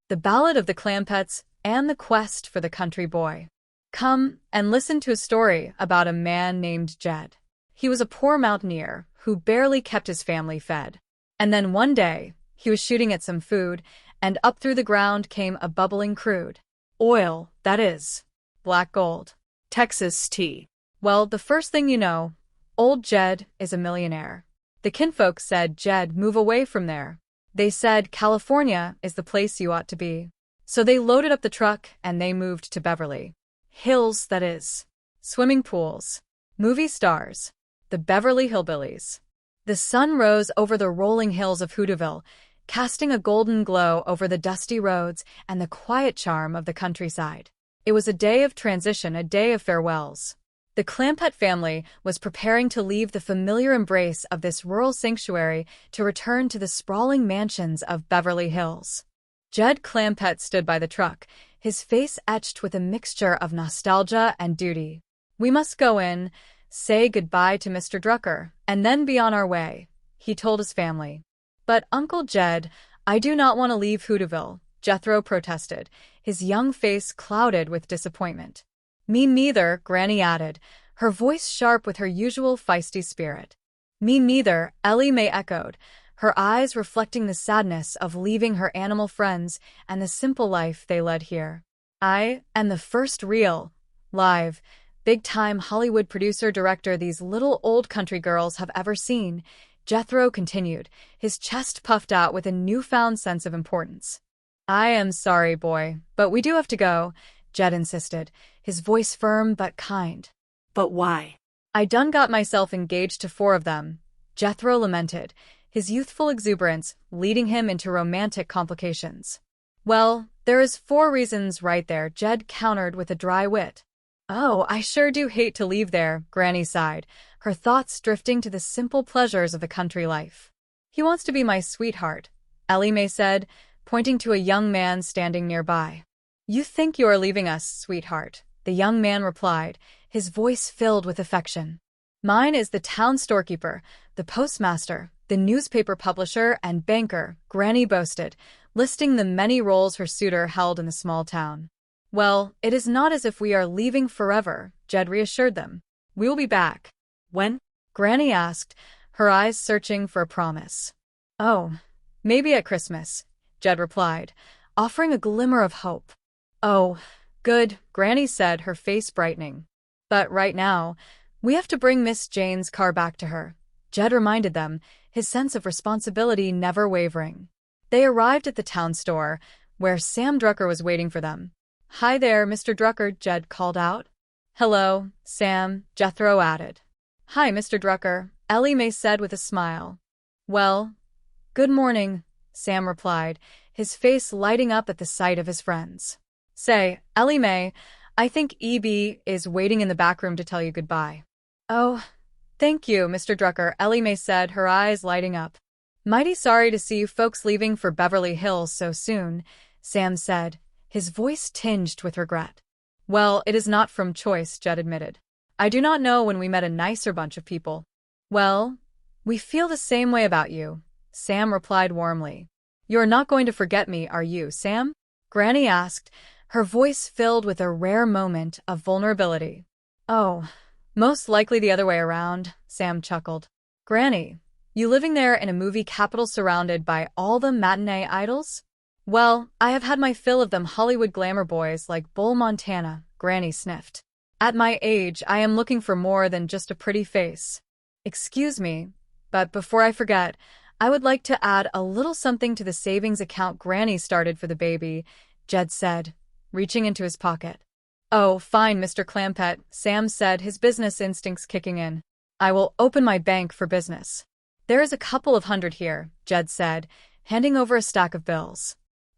The Ballad of the Clampets and the Quest for the Country Boy. Come and listen to a story about a man named Jed. He was a poor mountaineer who barely kept his family fed. And then one day, he was shooting at some food, and up through the ground came a bubbling crude. Oil, that is. Black gold. Texas tea. Well, the first thing you know, old Jed is a millionaire. The kinfolk said, Jed, move away from there. They said, California is the place you ought to be. So they loaded up the truck and they moved to Beverly. Hills, that is. Swimming pools. Movie stars. The Beverly Hillbillies. The sun rose over the rolling hills of Hooterville, casting a golden glow over the dusty roads and the quiet charm of the countryside. It was a day of transition, a day of farewells. The Clampett family was preparing to leave the familiar embrace of this rural sanctuary to return to the sprawling mansions of Beverly Hills. Jed Clampett stood by the truck, his face etched with a mixture of nostalgia and duty. We must go in, say goodbye to Mr. Drucker, and then be on our way, he told his family. But Uncle Jed, I do not want to leave Hooterville, Jethro protested, his young face clouded with disappointment. Me neither, Granny added, her voice sharp with her usual feisty spirit. Me neither, Ellie Mae echoed, her eyes reflecting the sadness of leaving her animal friends and the simple life they led here. I am the first real, live, big-time Hollywood producer-director these little old country girls have ever seen, Jethro continued, his chest puffed out with a newfound sense of importance. I am sorry, boy, but we do have to go, Jed insisted, his voice firm but kind. But why? I done got myself engaged to 4 of them, Jethro lamented, his youthful exuberance leading him into romantic complications. Well, there is 4 reasons right there, Jed countered with a dry wit. Oh, I sure do hate to leave there, Granny sighed, her thoughts drifting to the simple pleasures of the country life. He wants to be my sweetheart, Ellie Mae said, pointing to a young man standing nearby. You think you are leaving us, sweetheart, the young man replied, his voice filled with affection. Mine is the town storekeeper, the postmaster, the newspaper publisher, and banker, Granny boasted, listing the many roles her suitor held in the small town. Well, it is not as if we are leaving forever, Jed reassured them. We will be back. When? Granny asked, her eyes searching for a promise. Oh, maybe at Christmas, Jed replied, offering a glimmer of hope. Oh, good, Granny said, her face brightening. But right now, we have to bring Miss Jane's car back to her, Jed reminded them, his sense of responsibility never wavering. They arrived at the town store, where Sam Drucker was waiting for them. Hi there, Mr. Drucker, Jed called out. Hello, Sam, Jethro added. Hi, Mr. Drucker, Ellie Mae said with a smile. Well, good morning, Sam replied, his face lighting up at the sight of his friends. Say, Ellie Mae, I think E.B. is waiting in the back room to tell you goodbye. Oh, thank you, Mr. Drucker, Ellie Mae said, her eyes lighting up. Mighty sorry to see you folks leaving for Beverly Hills so soon, Sam said, his voice tinged with regret. Well, it is not from choice, Jed admitted. I do not know when we met a nicer bunch of people. Well, we feel the same way about you, Sam replied warmly. You're not going to forget me, are you, Sam? Granny asked, her voice filled with a rare moment of vulnerability. Oh, most likely the other way around, Sam chuckled. Granny, you living there in a movie capital surrounded by all the matinee idols? Well, I have had my fill of them Hollywood glamour boys like Bull Montana, Granny sniffed. At my age, I am looking for more than just a pretty face. Excuse me, but before I forget, I would like to add a little something to the savings account Granny started for the baby, Jed said, reaching into his pocket. Oh, fine, Mr. Clampett, Sam said, his business instincts kicking in. I will open my bank for business. There is a couple of hundred here, Jed said, handing over a stack of bills.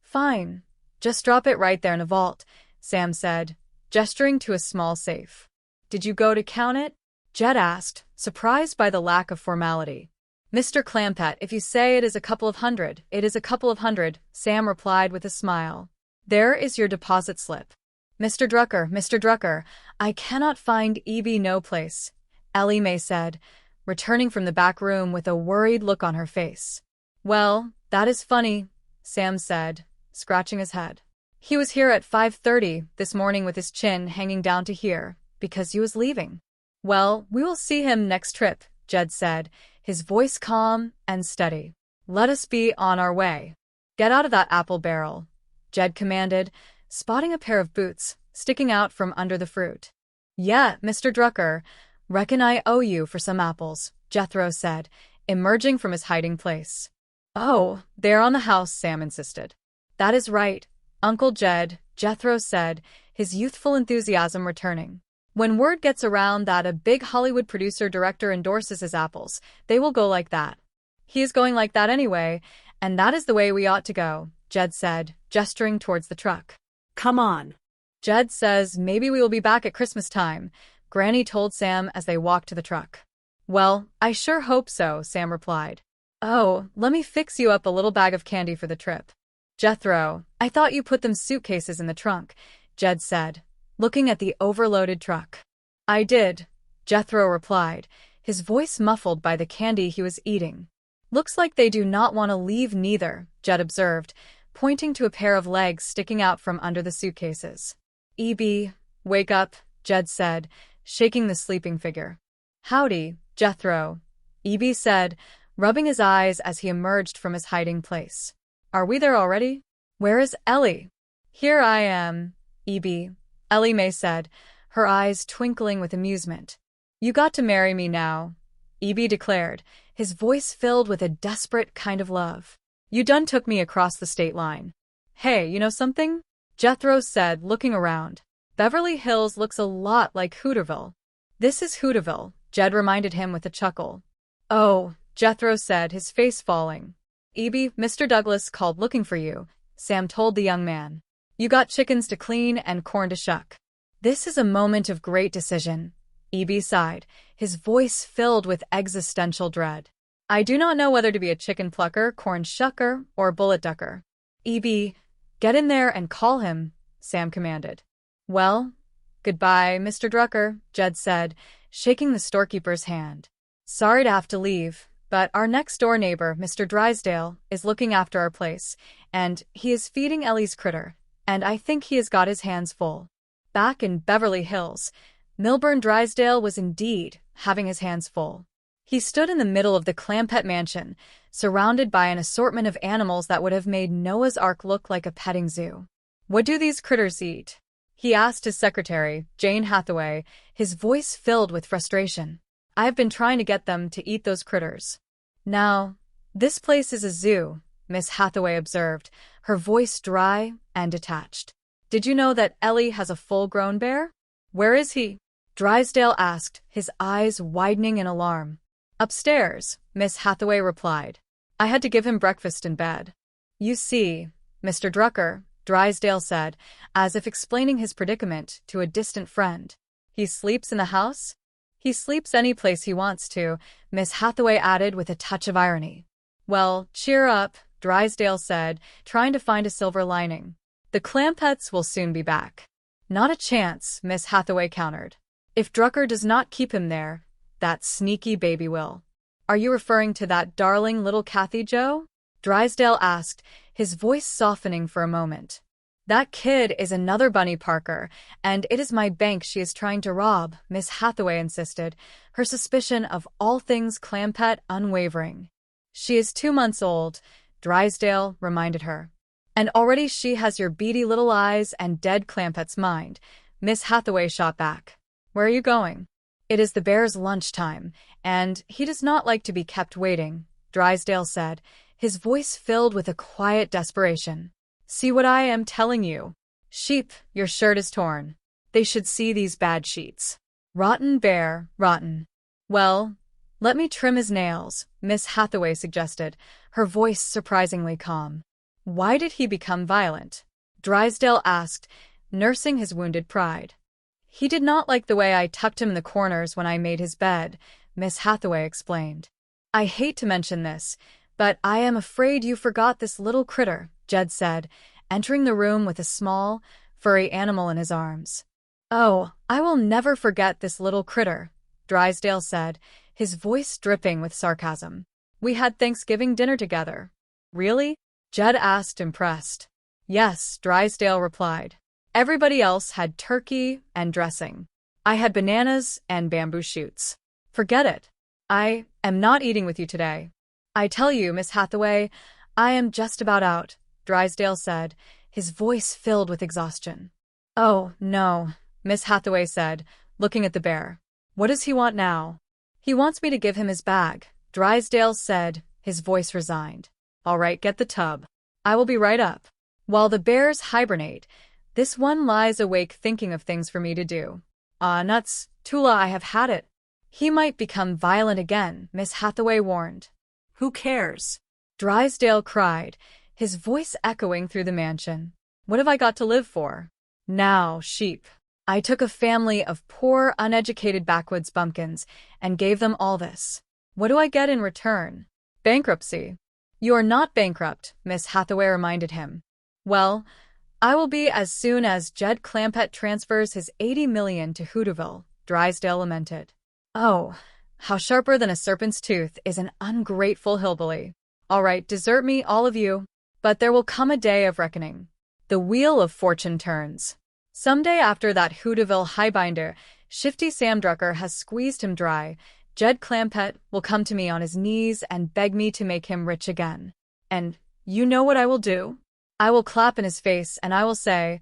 Fine. Just drop it right there in a vault, Sam said, gesturing to a small safe. Did you go to count it? Jed asked, surprised by the lack of formality. Mr. Clampett, if you say it is a couple of hundred, it is a couple of hundred, Sam replied with a smile. There is your deposit slip. Mr. Drucker, I cannot find E.B. no place, Ellie Mae said, returning from the back room with a worried look on her face. Well, that is funny, Sam said, scratching his head. He was here at 5:30 this morning with his chin hanging down to here, because he was leaving. Well, we will see him next trip, Jed said, his voice calm and steady. Let us be on our way. Get out of that apple barrel, Jed commanded, spotting a pair of boots sticking out from under the fruit. Yeah, Mr. Drucker, reckon I owe you for some apples, Jethro said, emerging from his hiding place. Oh, they're on the house, Sam insisted. That is right, Uncle Jed, Jethro said, his youthful enthusiasm returning. When word gets around that a big Hollywood producer-director endorses his apples, they will go like that. He is going like that anyway, and that is the way we ought to go, Jed said, gesturing towards the truck. Come on. Jed says maybe we will be back at Christmas time, Granny told Sam as they walked to the truck. Well, I sure hope so, Sam replied. Oh, let me fix you up a little bag of candy for the trip. Jethro, I thought you put them suitcases in the trunk, Jed said, looking at the overloaded truck. I did, Jethro replied, his voice muffled by the candy he was eating. Looks like they do not want to leave neither, Jed observed, pointing to a pair of legs sticking out from under the suitcases. E.B., wake up, Jed said, shaking the sleeping figure. Howdy, Jethro, E.B. said, rubbing his eyes as he emerged from his hiding place. Are we there already? Where is Ellie? Here I am, E.B., Ellie Mae said, her eyes twinkling with amusement. You got to marry me now, E.B. declared, his voice filled with a desperate kind of love. You done took me across the state line. Hey, you know something? Jethro said, looking around. Beverly Hills looks a lot like Hooterville. This is Hooterville, Jed reminded him with a chuckle. Oh, Jethro said, his face falling. E.B., Mr. Douglas called looking for you, Sam told the young man. You got chickens to clean and corn to shuck. This is a moment of great decision, E.B. sighed, his voice filled with existential dread. I do not know whether to be a chicken plucker, corn shucker, or bullet ducker. E.B., get in there and call him, Sam commanded. Well, goodbye, Mr. Drucker, Jed said, shaking the storekeeper's hand. Sorry to have to leave, but our next-door neighbor, Mr. Drysdale, is looking after our place, and he is feeding Ellie's critter, and I think he has got his hands full. Back in Beverly Hills, Milburn Drysdale was indeed having his hands full. He stood in the middle of the Clampett mansion, surrounded by an assortment of animals that would have made Noah's Ark look like a petting zoo. What do these critters eat? He asked his secretary, Jane Hathaway, his voice filled with frustration. I have been trying to get them to eat those critters. Now, this place is a zoo, Miss Hathaway observed, her voice dry and detached. Did you know that Ellie has a full-grown bear? Where is he? Drysdale asked, his eyes widening in alarm. Upstairs, Miss Hathaway replied. I had to give him breakfast in bed. You see, Mr. Drucker, Drysdale said, as if explaining his predicament to a distant friend. He sleeps in the house? He sleeps any place he wants to, Miss Hathaway added with a touch of irony. Well, cheer up, Drysdale said, trying to find a silver lining. The Clampetts will soon be back. Not a chance, Miss Hathaway countered. If Drucker does not keep him there, that sneaky baby will. Are you referring to that darling little Kathy Jo? Drysdale asked, his voice softening for a moment. That kid is another Bunny Parker, and it is my bank she is trying to rob, Miss Hathaway insisted, her suspicion of all things Clampett unwavering. She is 2 months old, Drysdale reminded her. And already she has your beady little eyes and dead Clampett's mind, Miss Hathaway shot back. Where are you going? It is the bear's lunchtime, and he does not like to be kept waiting, Drysdale said, his voice filled with a quiet desperation. See what I am telling you. Sheep, your shirt is torn. They should see these bad sheets. Rotten bear, rotten. Well, let me trim his nails, Miss Hathaway suggested, her voice surprisingly calm. Why did he become violent? Drysdale asked, nursing his wounded pride. He did not like the way I tucked him in the corners when I made his bed, Miss Hathaway explained. I hate to mention this, but I am afraid you forgot this little critter, Jed said, entering the room with a small, furry animal in his arms. Oh, I will never forget this little critter, Drysdale said, his voice dripping with sarcasm. We had Thanksgiving dinner together. Really? Jed asked, impressed. Yes, Drysdale replied. Everybody else had turkey and dressing. I had bananas and bamboo shoots. Forget it. I am not eating with you today. I tell you, Miss Hathaway, I am just about out, Drysdale said, his voice filled with exhaustion. Oh, no, Miss Hathaway said, looking at the bear. What does he want now? He wants me to give him his bag, Drysdale said, his voice resigned. All right, get the tub. I will be right up. While the bears hibernate, this one lies awake thinking of things for me to do. Ah, nuts, Tula, I have had it. He might become violent again, Miss Hathaway warned. Who cares? Drysdale cried, his voice echoing through the mansion. What have I got to live for? Now, sheep. I took a family of poor, uneducated backwoods bumpkins and gave them all this. What do I get in return? Bankruptcy. You are not bankrupt, Miss Hathaway reminded him. Well, I will be as soon as Jed Clampett transfers his $80 million to Hooterville, Drysdale lamented. Oh, how sharper than a serpent's tooth is an ungrateful hillbilly. All right, desert me, all of you, but there will come a day of reckoning. The wheel of fortune turns. Someday after that Hooterville highbinder, Shifty Sam Drucker, has squeezed him dry, Jed Clampett will come to me on his knees and beg me to make him rich again. And you know what I will do? I will clap in his face and I will say,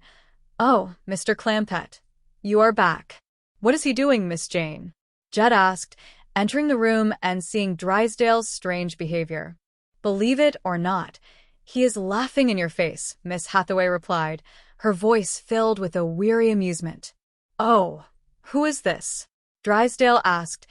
Oh, Mr. Clampett, you are back. What is he doing, Miss Jane? Jed asked, entering the room and seeing Drysdale's strange behavior. Believe it or not, he is laughing in your face, Miss Hathaway replied, her voice filled with a weary amusement. Oh, who is this? Drysdale asked,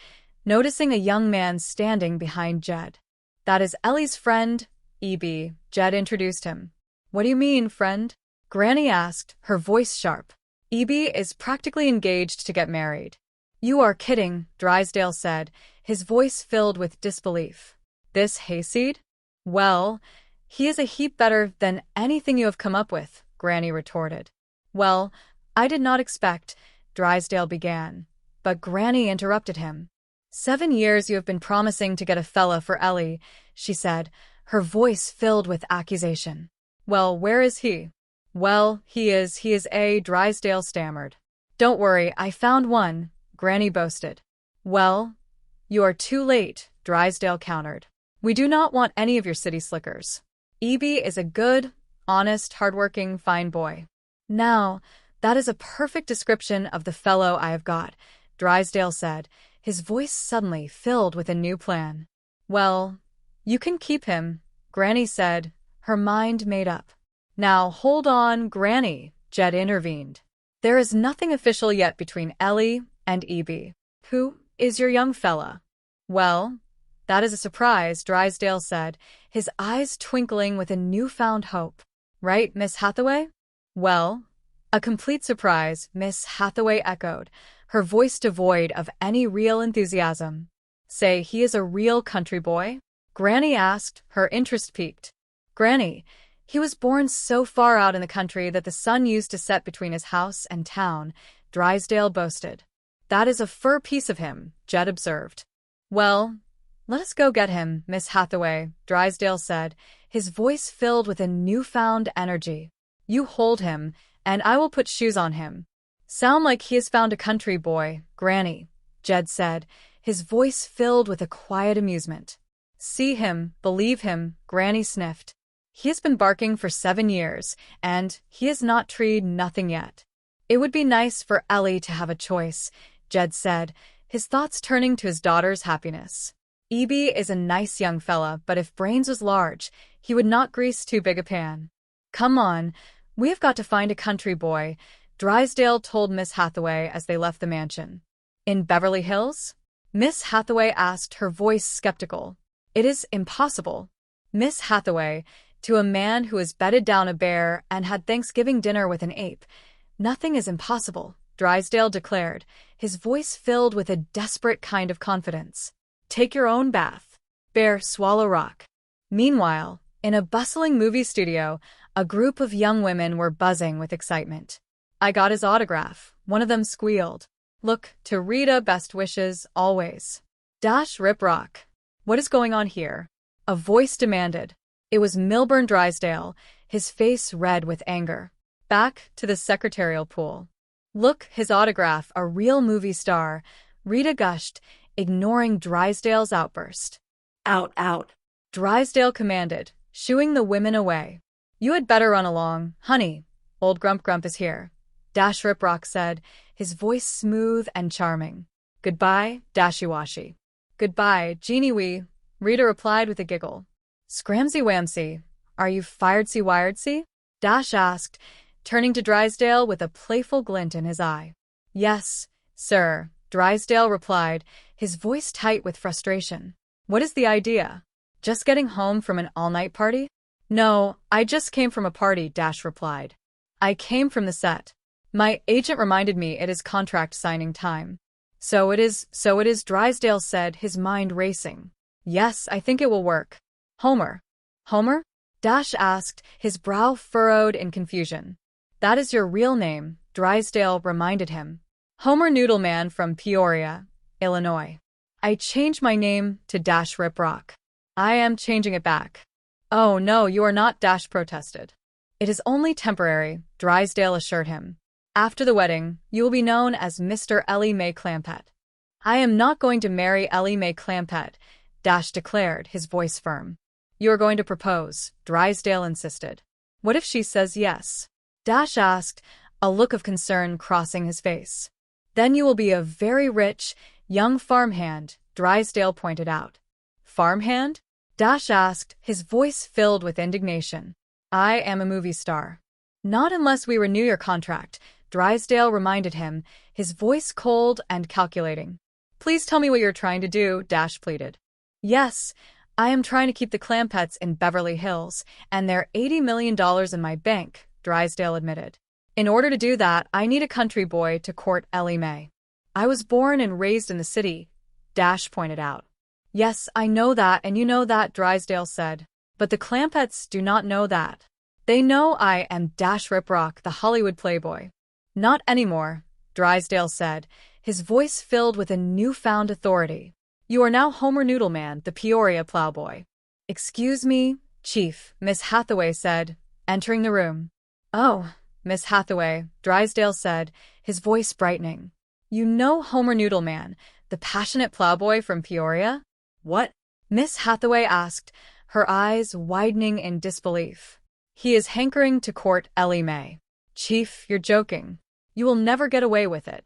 noticing a young man standing behind Jed. That is Ellie's friend, E.B., Jed introduced him. What do you mean, friend? Granny asked, her voice sharp. E.B. is practically engaged to get married. You are kidding, Drysdale said, his voice filled with disbelief. This hayseed? Well, he is a heap better than anything you have come up with, Granny retorted. Well, I did not expect, Drysdale began, but Granny interrupted him. 7 years you have been promising to get a fella for Ellie, she said, her voice filled with accusation. Well, where is he? Well, he is a, Drysdale stammered. Don't worry, I found one, Granny boasted. Well, you are too late, Drysdale countered. We do not want any of your city slickers. E.B. is a good, honest, hardworking, fine boy. Now, that is a perfect description of the fellow I have got, Drysdale said, his voice suddenly filled with a new plan. Well, you can keep him, Granny said, her mind made up. Now, hold on, Granny, Jed intervened. There is nothing official yet between Ellie and E.B. Who is your young fella? Well, that is a surprise, Drysdale said, his eyes twinkling with a newfound hope. Right, Miss Hathaway? Well, a complete surprise, Miss Hathaway echoed, her voice devoid of any real enthusiasm. Say, he is a real country boy? Granny asked, her interest piqued. Granny, he was born so far out in the country that the sun used to set between his house and town, Drysdale boasted. That is a fur piece of him, Jed observed. Well, let us go get him, Miss Hathaway, Drysdale said, his voice filled with a newfound energy. You hold him, and I will put shoes on him. Sound like he has found a country boy, Granny, Jed said, his voice filled with a quiet amusement. See him, believe him, Granny sniffed. He has been barking for 7 years, and he has not treed nothing yet. It would be nice for Ellie to have a choice, Jed said, his thoughts turning to his daughter's happiness. E.B. is a nice young fella, but if brains was large, he would not grease too big a pan. Come on, we have got to find a country boy, Drysdale told Miss Hathaway as they left the mansion. In Beverly Hills? Miss Hathaway asked, her voice skeptical. It is impossible. Miss Hathaway, To a man who has bedded down a bear and had Thanksgiving dinner with an ape, nothing is impossible, Drysdale declared, his voice filled with a desperate kind of confidence. Take your own bath. Bear, swallow rock. Meanwhile, in a bustling movie studio, a group of young women were buzzing with excitement. I got his autograph, one of them squealed. Look, to Rita, best wishes, always. Dash Rip Rock. What is going on here? A voice demanded. It was Milburn Drysdale, his face red with anger. Back to the secretarial pool. Look, his autograph, a real movie star, Rita gushed, ignoring Drysdale's outburst. Out, out. Drysdale commanded, shooing the women away. You had better run along, honey. Old Grump Grump is here. Dash Rip Rock said, his voice smooth and charming. Goodbye, Dashy Washy. Goodbye, Jeannie Wee, Rita replied with a giggle. Scramsy Wamsy, are you firedsy wiredsy? Dash asked, turning to Drysdale with a playful glint in his eye. Yes, sir, Drysdale replied, his voice tight with frustration. What is the idea? Just getting home from an all-night party? No, I just came from a party, Dash replied. I came from the set. My agent reminded me it is contract signing time. So it is, Drysdale said, his mind racing. Yes, I think it will work. Homer. Homer? Dash asked, his brow furrowed in confusion. That is your real name, Drysdale reminded him. Homer Noodleman from Peoria, Illinois. I changed my name to Dash Rip Rock. I am changing it back. Oh no, you are not, Dash protested. It is only temporary, Drysdale assured him. After the wedding, you will be known as Mr. Ellie Mae Clampett. I am not going to marry Ellie Mae Clampett, Dash declared, his voice firm. You are going to propose, Drysdale insisted. What if she says yes? Dash asked, a look of concern crossing his face. Then you will be a very rich, young farmhand, Drysdale pointed out. Farmhand? Dash asked, his voice filled with indignation. I am a movie star. Not unless we renew your contract, Drysdale reminded him, his voice cold and calculating. Please tell me what you're trying to do, Dash pleaded. Yes, I am trying to keep the Clampetts in Beverly Hills, and they're $80 million in my bank, Drysdale admitted. In order to do that, I need a country boy to court Ellie Mae. I was born and raised in the city, Dash pointed out. Yes, I know that, and you know that, Drysdale said. But the Clampetts do not know that. They know I am Dash Rip Rock, the Hollywood playboy. Not anymore, Drysdale said, his voice filled with a newfound authority. You are now Homer Noodleman, the Peoria plowboy. Excuse me, Chief, Miss Hathaway said, entering the room. Oh, Miss Hathaway, Drysdale said, his voice brightening. You know Homer Noodleman, the passionate plowboy from Peoria? What? Miss Hathaway asked, her eyes widening in disbelief. He is hankering to court Ellie Mae. Chief, you're joking. You will never get away with it.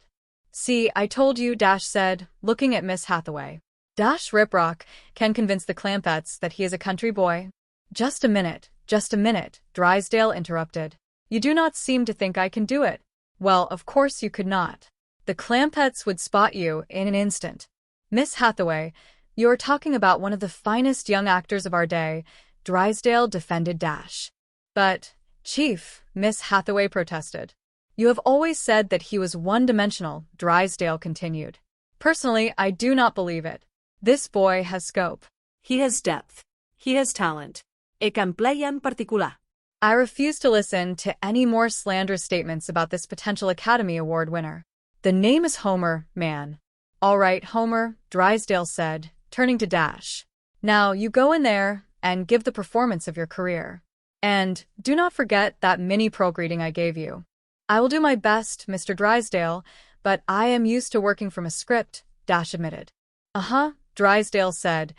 See, I told you, Dash said, looking at Miss Hathaway. Dash Rip Rock can convince the Clampetts that he is a country boy. Just a minute, Drysdale interrupted. You do not seem to think I can do it. Well, of course you could not. The Clampetts would spot you in an instant. Miss Hathaway, you are talking about one of the finest young actors of our day, Drysdale defended Dash. But, Chief, Miss Hathaway protested. You have always said that he was one-dimensional, Drysdale continued. Personally, I do not believe it. This boy has scope. He has depth. He has talent. E can play en particular. I refuse to listen to any more slanderous statements about this potential Academy Award winner. The name is Homer, man. All right, Homer, Drysdale said, turning to Dash. Now you go in there and give the performance of your career. And do not forget that mini-pro greeting I gave you. I will do my best, Mr. Drysdale, but I am used to working from a script, Dash admitted. Uh-huh, Drysdale said,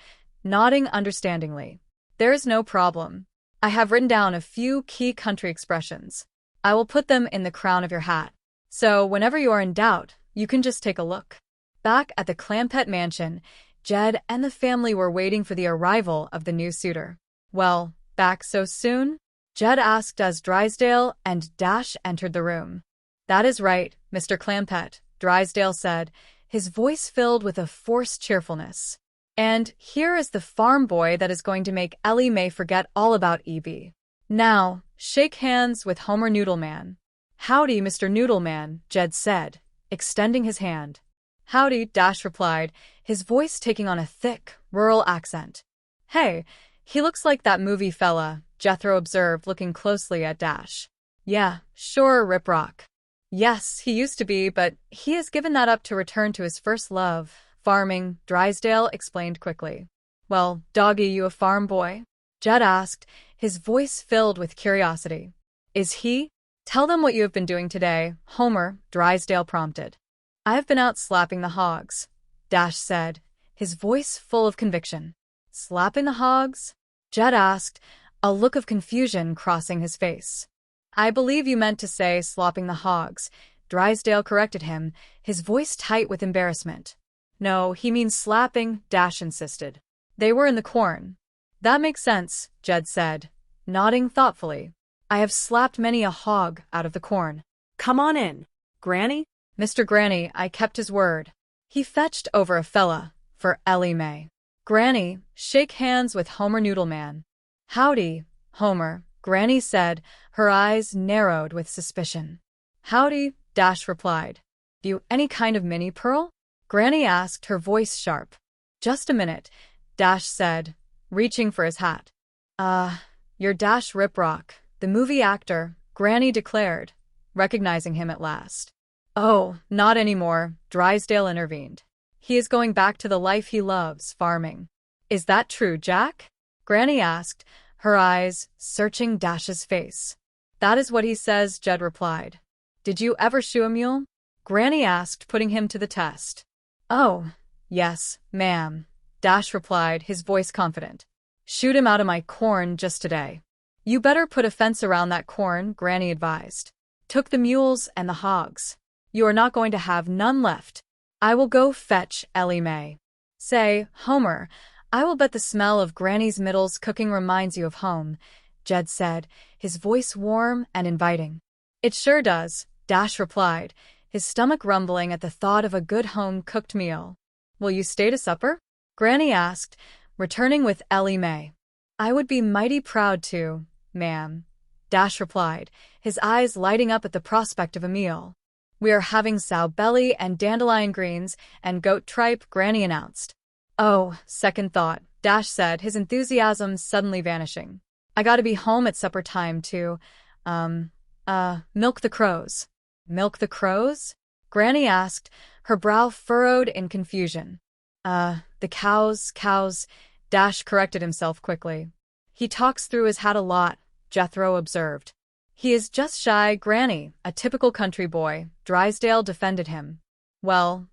nodding understandingly. There is no problem. I have written down a few key country expressions. I will put them in the crown of your hat. So whenever you are in doubt, you can just take a look. Back at the Clampett mansion, Jed and the family were waiting for the arrival of the new suitor. Well, back so soon? Jed asked as Drysdale and Dash entered the room. That is right, Mr. Clampett, Drysdale said, his voice filled with a forced cheerfulness. And here is the farm boy that is going to make Ellie Mae forget all about Evie. Now, shake hands with Homer Noodleman. Howdy, Mr. Noodleman, Jed said, extending his hand. Howdy, Dash replied, his voice taking on a thick, rural accent. Hey, he looks like that movie fella, Jethro observed, looking closely at Dash. Yeah, sure, Rip Rock. Yes, he used to be, but he has given that up to return to his first love, farming, Drysdale explained quickly. Well, doggy, you a farm boy? Jed asked, his voice filled with curiosity. Is he? Tell them what you have been doing today, Homer, Drysdale prompted. I have been out slapping the hogs, Dash said, his voice full of conviction. Slapping the hogs? Jed asked, a look of confusion crossing his face. I believe you meant to say slopping the hogs, Drysdale corrected him, his voice tight with embarrassment. No, he means slapping, Dash insisted. They were in the corn. That makes sense, Jed said, nodding thoughtfully. I have slapped many a hog out of the corn. Come on in. Granny? Mr. Granny, I kept his word. He fetched over a fella for Ellie Mae. Granny, shake hands with Homer Noodleman. Howdy, Homer, Granny said, her eyes narrowed with suspicion. Howdy, Dash replied. Do you any kind of mini pearl? Granny asked, her voice sharp. Just a minute, Dash said, reaching for his hat. You're Dash Riprock, the movie actor, Granny declared, recognizing him at last. Oh, not anymore, Drysdale intervened. He is going back to the life he loves, farming. Is that true, Jack? Granny asked, her eyes searching Dash's face. That is what he says, Jed replied. Did you ever shoe a mule? Granny asked, putting him to the test. Oh, yes, ma'am, Dash replied, his voice confident. Shoot him out of my corn just today. You better put a fence around that corn, Granny advised. Took the mules and the hogs. You are not going to have none left. I will go fetch Ellie Mae. Say, Homer, I will bet the smell of Granny's middles cooking reminds you of home, Jed said, his voice warm and inviting. It sure does, Dash replied, his stomach rumbling at the thought of a good home-cooked meal. Will you stay to supper? Granny asked, returning with Ellie Mae. I would be mighty proud to, ma'am, Dash replied, his eyes lighting up at the prospect of a meal. We are having sow belly and dandelion greens and goat tripe, Granny announced. Oh, second thought, Dash said, his enthusiasm suddenly vanishing. I gotta be home at supper time to, milk the crows. Milk the crows? Granny asked, her brow furrowed in confusion. The cows, Dash corrected himself quickly. He talks through his hat a lot, Jethro observed. He is just shy, Granny, a typical country boy, Drysdale defended him. Well,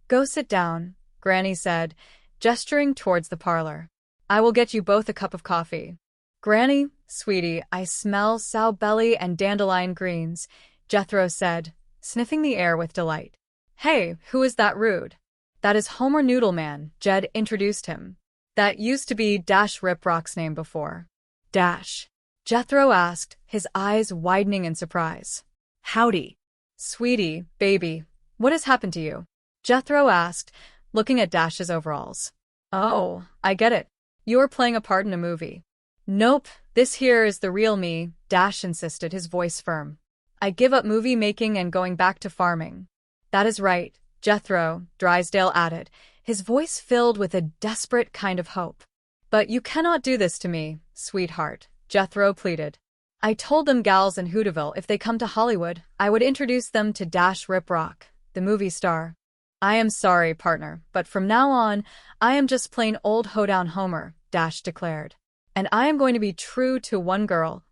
go sit down, Granny said, gesturing towards the parlor. I will get you both a cup of coffee. Granny, sweetie, I smell sow belly and dandelion greens, Jethro said, sniffing the air with delight. Hey, who is that rude? That is Homer Noodleman, Jed introduced him. That used to be Dash Riprock's name before. Dash? Jethro asked, his eyes widening in surprise. Howdy. Sweetie, baby, what has happened to you? Jethro asked, looking at Dash's overalls. Oh, I get it. You are playing a part in a movie. Nope, this here is the real me, Dash insisted, his voice firm. I give up movie making and going back to farming. That is right, Jethro, Drysdale added, his voice filled with a desperate kind of hope. But you cannot do this to me, sweetheart, Jethro pleaded. I told them gals in Hooterville if they come to Hollywood, I would introduce them to Dash Riprock, the movie star. I am sorry, partner, but from now on, I am just plain old hoedown Homer, Dash declared. And I am going to be true to one girl,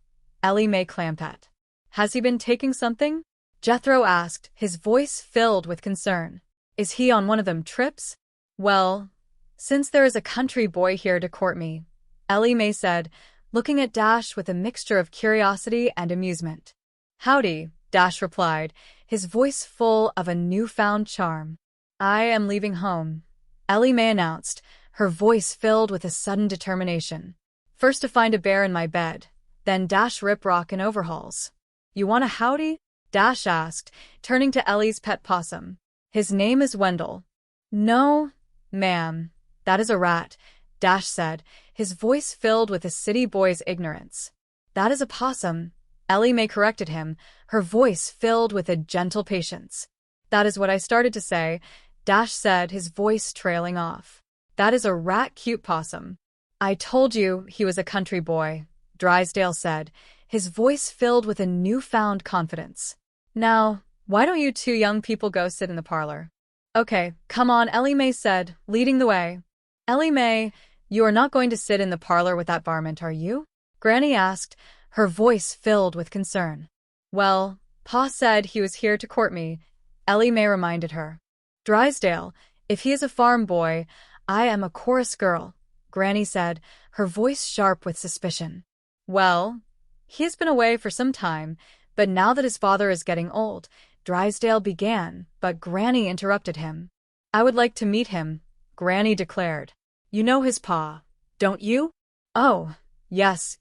Ellie Mae Clampett. Has he been taking something? Jethro asked, his voice filled with concern. Is he on one of them trips? Well, since there is a country boy here to court me, Ellie Mae said, looking at Dash with a mixture of curiosity and amusement. Howdy, Dash replied, his voice full of a newfound charm. I am leaving home, Ellie Mae announced, her voice filled with a sudden determination. First to find a bear in my bed, then Dash Riprock in overhauls. You want a howdy? Dash asked, turning to Ellie's pet possum. His name is Wendell. No, ma'am, That is a rat, Dash said, his voice filled with a city boy's ignorance. That is a possum, Ellie Mae corrected him, her voice filled with a gentle patience. That is what I started to say, Dash said, his voice trailing off. That is a rat-cute possum. I told you he was a country boy, Drysdale said, his voice filled with a newfound confidence. Now, why don't you two young people go sit in the parlor? Okay, come on, Ellie Mae said, leading the way. Ellie Mae, you are not going to sit in the parlor with that varmint, are you? Granny asked, her voice filled with concern. Well, Pa said he was here to court me, Ellie Mae reminded her. Drysdale, if he is a farm boy, I am a chorus girl, Granny said, her voice sharp with suspicion. Well, he has been away for some time, but now that his father is getting old, Drysdale began, but Granny interrupted him. I would like to meet him, Granny declared. You know his pa, don't you? Oh, yes,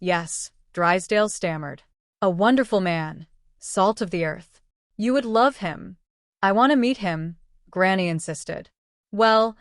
Drysdale stammered. A wonderful man, salt of the earth. You would love him. I want to meet him, Granny insisted. Well,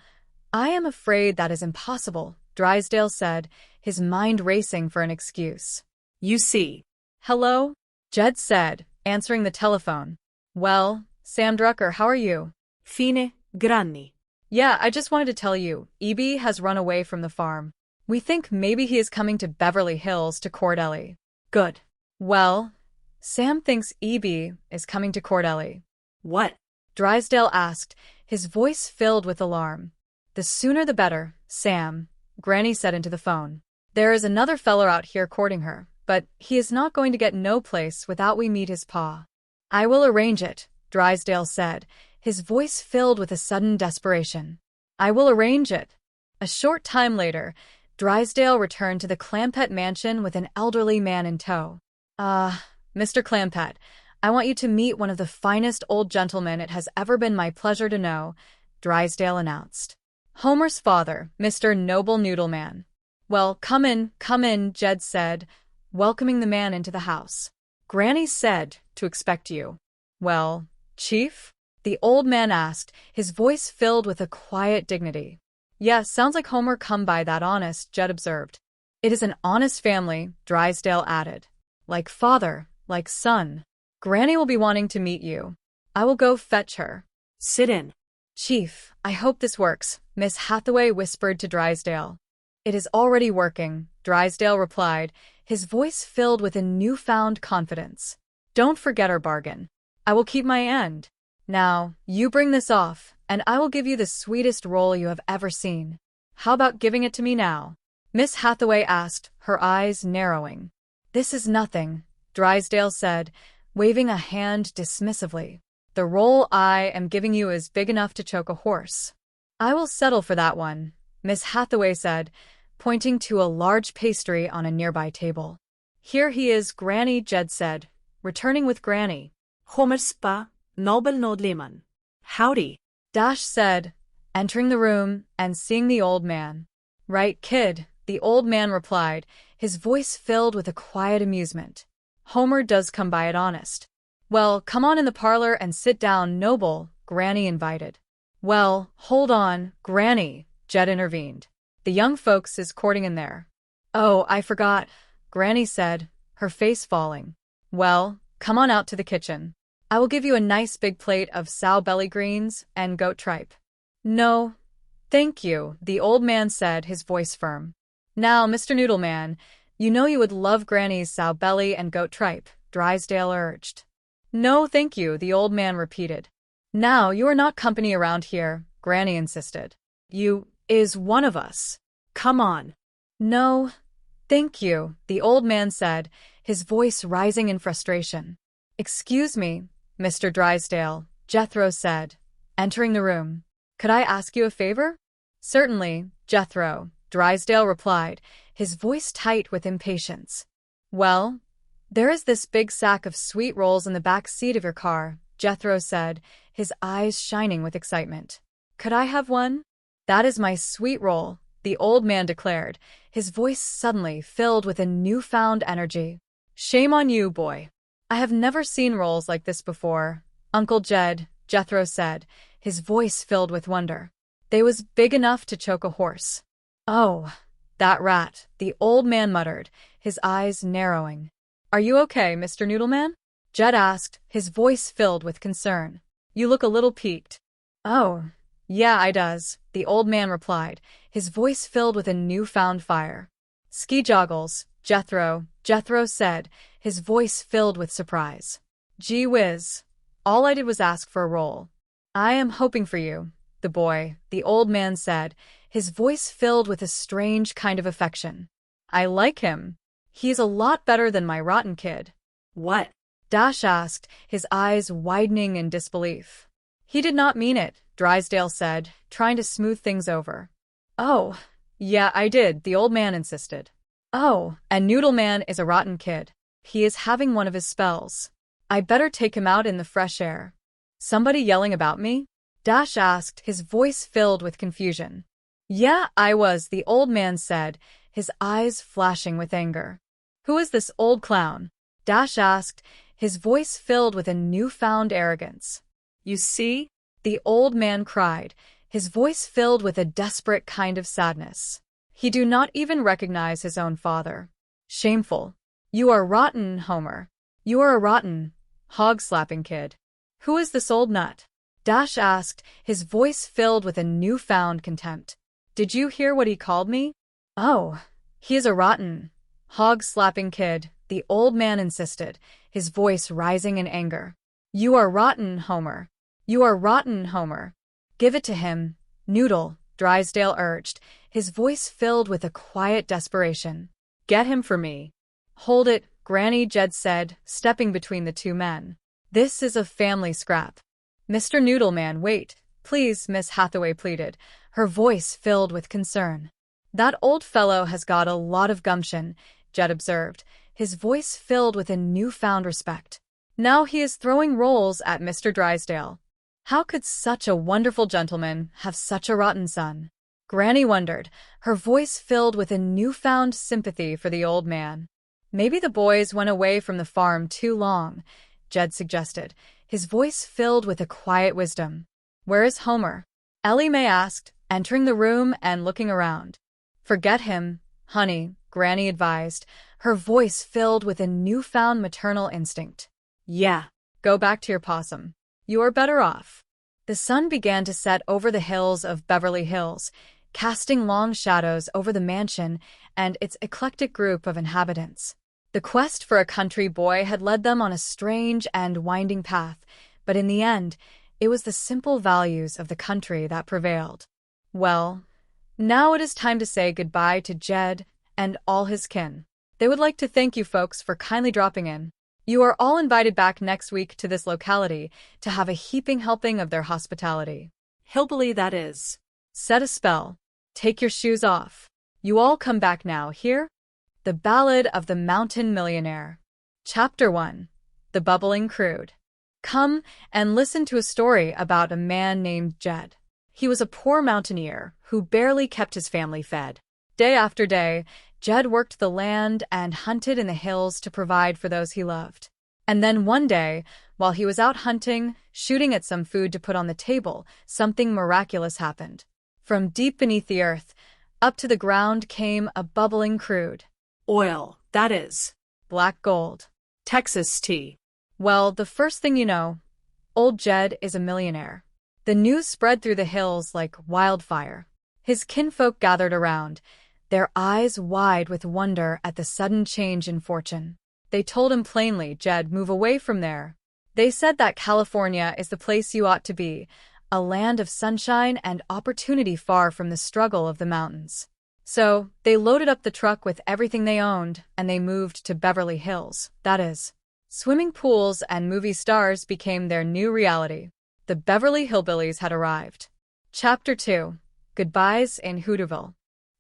I am afraid that is impossible, Drysdale said, his mind racing for an excuse. You see. Hello? Jed said, answering the telephone. Well, Sam Drucker, how are you? Fine, Granny. Yeah, I just wanted to tell you, E.B. has run away from the farm. We think maybe he is coming to Beverly Hills to court Ellie. Good. Well, Sam thinks E.B. is coming to court Ellie. What? Drysdale asked, his voice filled with alarm. The sooner the better, Sam, Granny said into the phone. There is another feller out here courting her, but he is not going to get no place without we meet his pa. I will arrange it, Drysdale said, his voice filled with a sudden desperation. I will arrange it. A short time later, Drysdale returned to the Clampett mansion with an elderly man in tow. Mr. Clampett, I want you to meet one of the finest old gentlemen it has ever been my pleasure to know, Drysdale announced. Homer's father, Mr. Noble Noodleman. Well, come in, Jed said, welcoming the man into the house. Granny said to expect you. Well, Chief? The old man asked, his voice filled with a quiet dignity. Yes, sounds like Homer come by that honest, Jed observed. It is an honest family, Drysdale added. Like father, like son. Granny will be wanting to meet you. I will go fetch her. Sit in. Chief, I hope this works, Miss Hathaway whispered to Drysdale. It is already working, Drysdale replied, his voice filled with a newfound confidence. Don't forget our bargain. I will keep my end. Now, you bring this off, and I will give you the sweetest role you have ever seen. How about giving it to me now? Miss Hathaway asked, her eyes narrowing. This is nothing, Drysdale said, waving a hand dismissively. The role I am giving you is big enough to choke a horse. I will settle for that one, Miss Hathaway said, pointing to a large pastry on a nearby table. Here he is, Granny, Jed said, returning with Granny. Homer's pa, Noble Noodleman. Howdy, Dash said, entering the room and seeing the old man. Right, kid, the old man replied, his voice filled with a quiet amusement. Homer does come by it honest. Well, come on in the parlor and sit down, Noble, Granny invited. Well, hold on, Granny, Jed intervened. The young folks is courting in there. Oh, I forgot, Granny said, her face falling. Well, come on out to the kitchen. I will give you a nice big plate of sow belly greens and goat tripe. No, thank you, the old man said, his voice firm. Now, Mr. Noodleman, you know you would love Granny's sow belly and goat tripe, Drysdale urged. No, thank you, the old man repeated. Now, you are not company around here, Granny insisted. You is one of us. Come on. No, thank you, the old man said, his voice rising in frustration. Excuse me, Mr. Drysdale, Jethro said, entering the room. Could I ask you a favor? Certainly, Jethro, Drysdale replied, his voice tight with impatience. Well, there is this big sack of sweet rolls in the back seat of your car, Jethro said, his eyes shining with excitement. Could I have one? That is my sweet roll, the old man declared, his voice suddenly filled with a newfound energy. Shame on you, boy. I have never seen rolls like this before, Uncle Jed, Jethro said, his voice filled with wonder. They was big enough to choke a horse. Oh, that rat, the old man muttered, his eyes narrowing. Are you okay, Mr. Noodleman? Jed asked, his voice filled with concern. You look a little peaked. Oh, yeah, I does, the old man replied, his voice filled with a newfound fire. Ski joggles, Jethro said, his voice filled with surprise. Gee whiz. All I did was ask for a roll. I am hoping for you, the old man said, his voice filled with a strange kind of affection. I like him. He's a lot better than my rotten kid. What? Dash asked, his eyes widening in disbelief. He did not mean it, Drysdale said, trying to smooth things over. Oh, yeah, I did, the old man insisted. Oh, and Noodleman is a rotten kid. He is having one of his spells. I better take him out in the fresh air. Somebody yelling about me? Dash asked, his voice filled with confusion. Yeah, I was, the old man said, his eyes flashing with anger. Who is this old clown? Dash asked, his voice filled with a newfound arrogance. You see? The old man cried, his voice filled with a desperate kind of sadness. He do not even recognize his own father. Shameful. You are rotten, Homer. You are a rotten, hog-slapping kid. Who is this old nut? Dash asked, his voice filled with a newfound contempt. Did you hear what he called me? Oh, he is a rotten, hog-slapping kid, the old man insisted, his voice rising in anger. You are rotten, Homer. You are rotten, Homer. Give it to him, Noodle, Drysdale urged, his voice filled with a quiet desperation. Get him for me. Hold it, Granny, Jed said, stepping between the two men. This is a family scrap. Mr. Noodleman, wait, please, Miss Hathaway pleaded, her voice filled with concern. That old fellow has got a lot of gumption, Jed observed, his voice filled with a newfound respect. Now he is throwing rolls at Mr. Drysdale. How could such a wonderful gentleman have such a rotten son? Granny wondered, her voice filled with a newfound sympathy for the old man. Maybe the boys went away from the farm too long, Jed suggested, his voice filled with a quiet wisdom. Where is Homer? Ellie Mae asked, entering the room and looking around. Forget him, honey, Granny advised, her voice filled with a newfound maternal instinct. Yeah, go back to your possum. You are better off. The sun began to set over the hills of Beverly Hills, casting long shadows over the mansion and its eclectic group of inhabitants. The quest for a country boy had led them on a strange and winding path, but in the end, it was the simple values of the country that prevailed. Well, now it is time to say goodbye to Jed and all his kin. They would like to thank you folks for kindly dropping in. You are all invited back next week to this locality to have a heaping helping of their hospitality. Hillbilly, that is. Set a spell. Take your shoes off. You all come back now, here? The Ballad of the Mountain Millionaire. Chapter 1. The Bubbling Crude. Come and listen to a story about a man named Jed. He was a poor mountaineer who barely kept his family fed. Day after day, Jed worked the land and hunted in the hills to provide for those he loved. And then one day, while he was out hunting, shooting at some food to put on the table, something miraculous happened. From deep beneath the earth, up to the ground came a bubbling crude. Oil, that is. Black gold. Texas tea. Well, the first thing you know, old Jed is a millionaire. The news spread through the hills like wildfire. His kinfolk gathered around, their eyes wide with wonder at the sudden change in fortune. They told him plainly, Jed, move away from there. They said that California is the place you ought to be, a land of sunshine and opportunity far from the struggle of the mountains. So, they loaded up the truck with everything they owned, and they moved to Beverly Hills, that is. Swimming pools and movie stars became their new reality. The Beverly Hillbillies had arrived. Chapter 2. Goodbyes in Hooterville.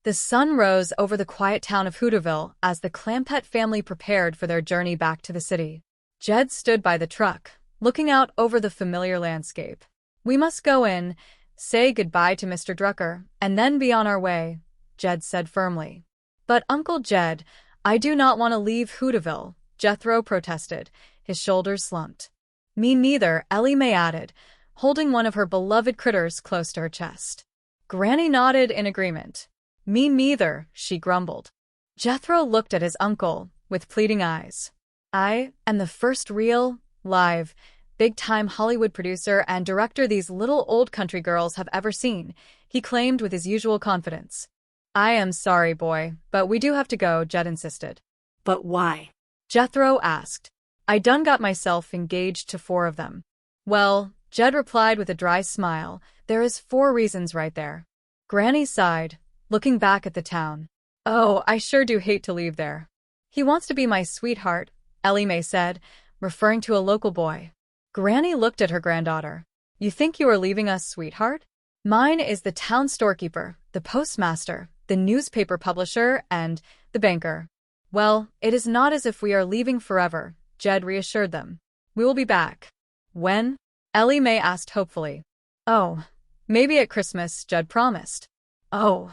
The sun rose over the quiet town of Hooterville as the Clampett family prepared for their journey back to the city. Jed stood by the truck, looking out over the familiar landscape. We must go in, say goodbye to Mr. Drucker, and then be on our way, Jed said firmly. But Uncle Jed, I do not want to leave Hooterville, Jethro protested, his shoulders slumped. Me neither, Ellie Mae added, holding one of her beloved critters close to her chest. Granny nodded in agreement. Me neither, she grumbled. Jethro looked at his uncle with pleading eyes. I am the first real, live, big-time Hollywood producer and director these little old country girls have ever seen, he claimed with his usual confidence. I am sorry, boy, but we do have to go, Jed insisted. But why? Jethro asked. I done got myself engaged to 4 of them. Well, Jed replied with a dry smile, there is 4 reasons right there. Granny sighed, looking back at the town. Oh, I sure do hate to leave there. He wants to be my sweetheart, Ellie Mae said, referring to a local boy. Granny looked at her granddaughter. You think you are leaving us, sweetheart? Mine is the town storekeeper, the postmaster, the newspaper publisher, and the banker. Well, it is not as if we are leaving forever, Jed reassured them. We will be back. When? Ellie Mae asked hopefully. Oh, maybe at Christmas, Jed promised. Oh,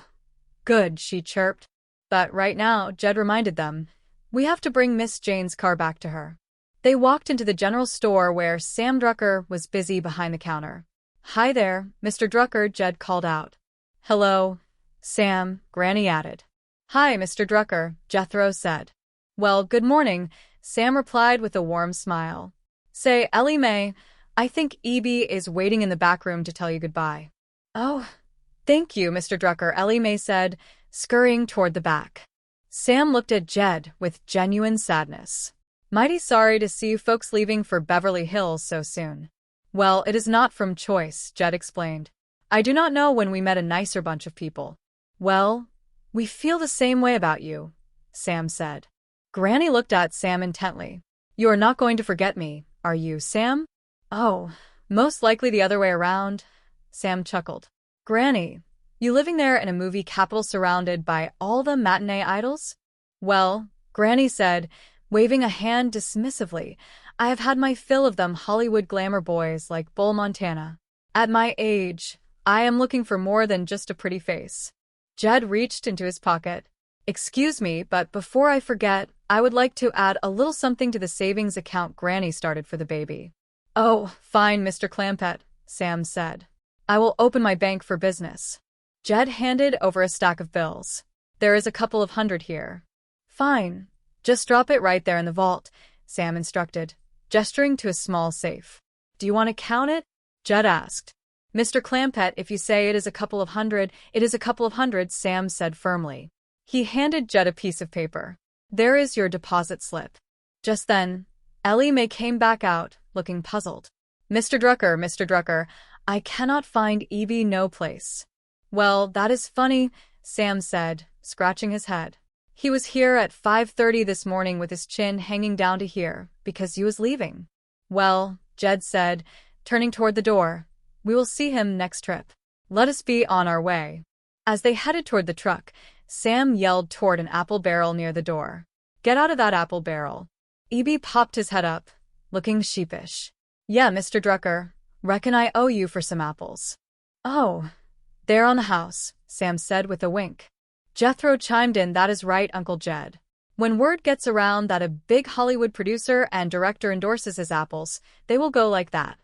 good, she chirped. But right now, Jed reminded them, we have to bring Miss Jane's car back to her. They walked into the general store where Sam Drucker was busy behind the counter. Hi there, Mr. Drucker, Jed called out. Hello, Sam, Granny added. Hi, Mr. Drucker, Jethro said. Well, good morning, Sam replied with a warm smile. Say, Ellie Mae, I think Evie is waiting in the back room to tell you goodbye. Oh, thank you, Mr. Drucker, Ellie Mae said, scurrying toward the back. Sam looked at Jed with genuine sadness. Mighty sorry to see you folks leaving for Beverly Hills so soon. Well, it is not from choice, Jed explained. I do not know when we met a nicer bunch of people. Well, we feel the same way about you, Sam said. Granny looked at Sam intently. You are not going to forget me, are you, Sam? Oh, most likely the other way around, Sam chuckled. Granny, you living there in a movie capital surrounded by all the matinee idols? Well, Granny said, waving a hand dismissively, I have had my fill of them Hollywood glamour boys like Bull Montana. At my age, I am looking for more than just a pretty face. Jed reached into his pocket. Excuse me, but before I forget, I would like to add a little something to the savings account Granny started for the baby. Oh, fine, Mr. Clampett, Sam said. I will open my bank for business. Jed handed over a stack of bills. There is a couple of hundred here. Fine. Just drop it right there in the vault, Sam instructed, gesturing to a small safe. Do you want to count it? Jed asked. Mr. Clampett, if you say it is a couple of hundred, it is a couple of hundred, Sam said firmly. He handed Jed a piece of paper. There is your deposit slip. Just then, Ellie Mae came back out, looking puzzled. Mr. Drucker, I cannot find Evie no place. Well, that is funny, Sam said, scratching his head. He was here at 5:30 this morning with his chin hanging down to here, because you was leaving. Well, Jed said, turning toward the door, we will see him next trip. Let us be on our way. As they headed toward the truck, Sam yelled toward an apple barrel near the door. Get out of that apple barrel. Evie popped his head up, looking sheepish. Yeah, Mr. Drucker, reckon I owe you for some apples. Oh, they're on the house, Sam said with a wink. Jethro chimed in, that is right, Uncle Jed. When word gets around that a big Hollywood producer and director endorses his apples, they will go like that.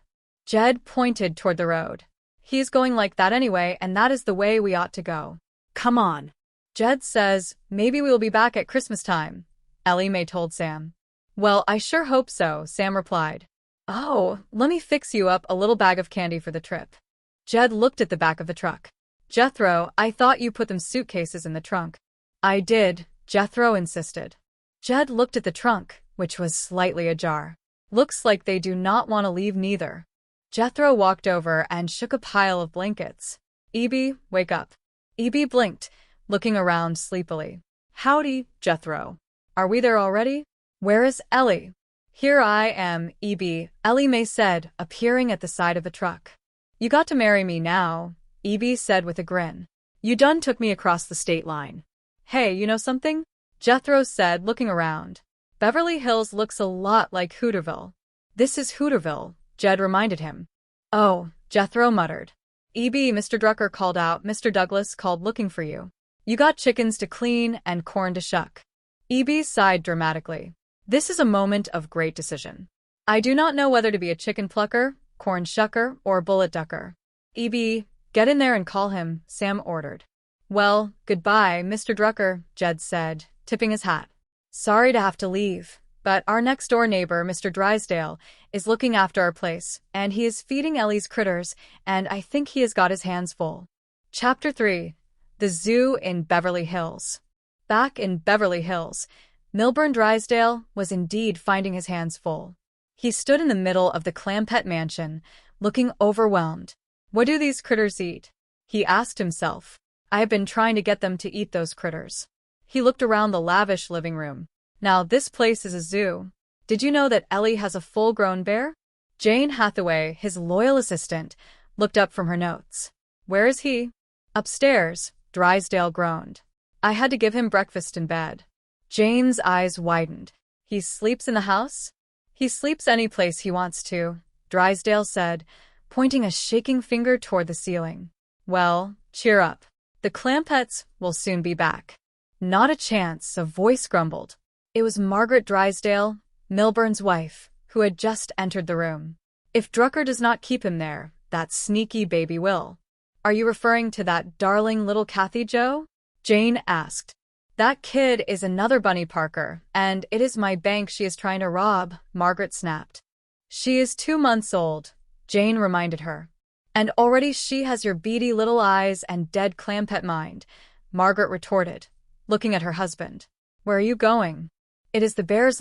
Jed pointed toward the road. He's going like that anyway, and that is the way we ought to go. Come on. Jed says, maybe we will be back at Christmas time, Ellie Mae told Sam. Well, I sure hope so, Sam replied. Oh, let me fix you up a little bag of candy for the trip. Jed looked at the back of the truck. Jethro, I thought you put them suitcases in the trunk. I did, Jethro insisted. Jed looked at the trunk, which was slightly ajar. Looks like they do not want to leave neither. Jethro walked over and shook a pile of blankets. Evie, wake up. Evie blinked, looking around sleepily. Howdy, Jethro. Are we there already? Where is Ellie? Here I am, Evie, Ellie Mae said, appearing at the side of the truck. You got to marry me now, Evie said with a grin. You done took me across the state line. Hey, you know something? Jethro said, looking around. Beverly Hills looks a lot like Hooterville. This is Hooterville, Jed reminded him. Oh, Jethro muttered. Evie, Mr. Drucker called out, Mr. Douglas called looking for you. You got chickens to clean and corn to shuck. Evie sighed dramatically. This is a moment of great decision. I do not know whether to be a chicken plucker, corn shucker, or bullet ducker. Evie, Get in there and call him, Sam ordered. Well, goodbye, Mr. Drucker, Jed said, tipping his hat. Sorry to have to leave, but our next-door neighbor, Mr. Drysdale, is looking after our place, and he is feeding Ellie's critters, and I think he has got his hands full. Chapter 3. The Zoo in Beverly Hills. Back in Beverly Hills, Milburn Drysdale was indeed finding his hands full. He stood in the middle of the Clampett mansion, looking overwhelmed. What do these critters eat? He asked himself. I have been trying to get them to eat those critters. He looked around the lavish living room. Now, this place is a zoo. Did you know that Ellie has a full-grown bear? Jane Hathaway, his loyal assistant, looked up from her notes. Where is he? Upstairs, Drysdale groaned. I had to give him breakfast in bed. Jane's eyes widened. He sleeps in the house? He sleeps any place he wants to, Drysdale said, pointing a shaking finger toward the ceiling. Well, cheer up. The Clampetts will soon be back. Not a chance, a voice grumbled. It was Margaret Drysdale, Milburn's wife, who had just entered the room. If Drucker does not keep him there, that sneaky baby will. Are you referring to that darling little Kathy Jo? Jane asked. That kid is another Bunny Parker, and it is my bank she is trying to rob, Margaret snapped. She is 2 months old, Jane reminded her. And already she has your beady little eyes and dead Clampett mind, Margaret retorted, looking at her husband. Where are you going? It is the bear's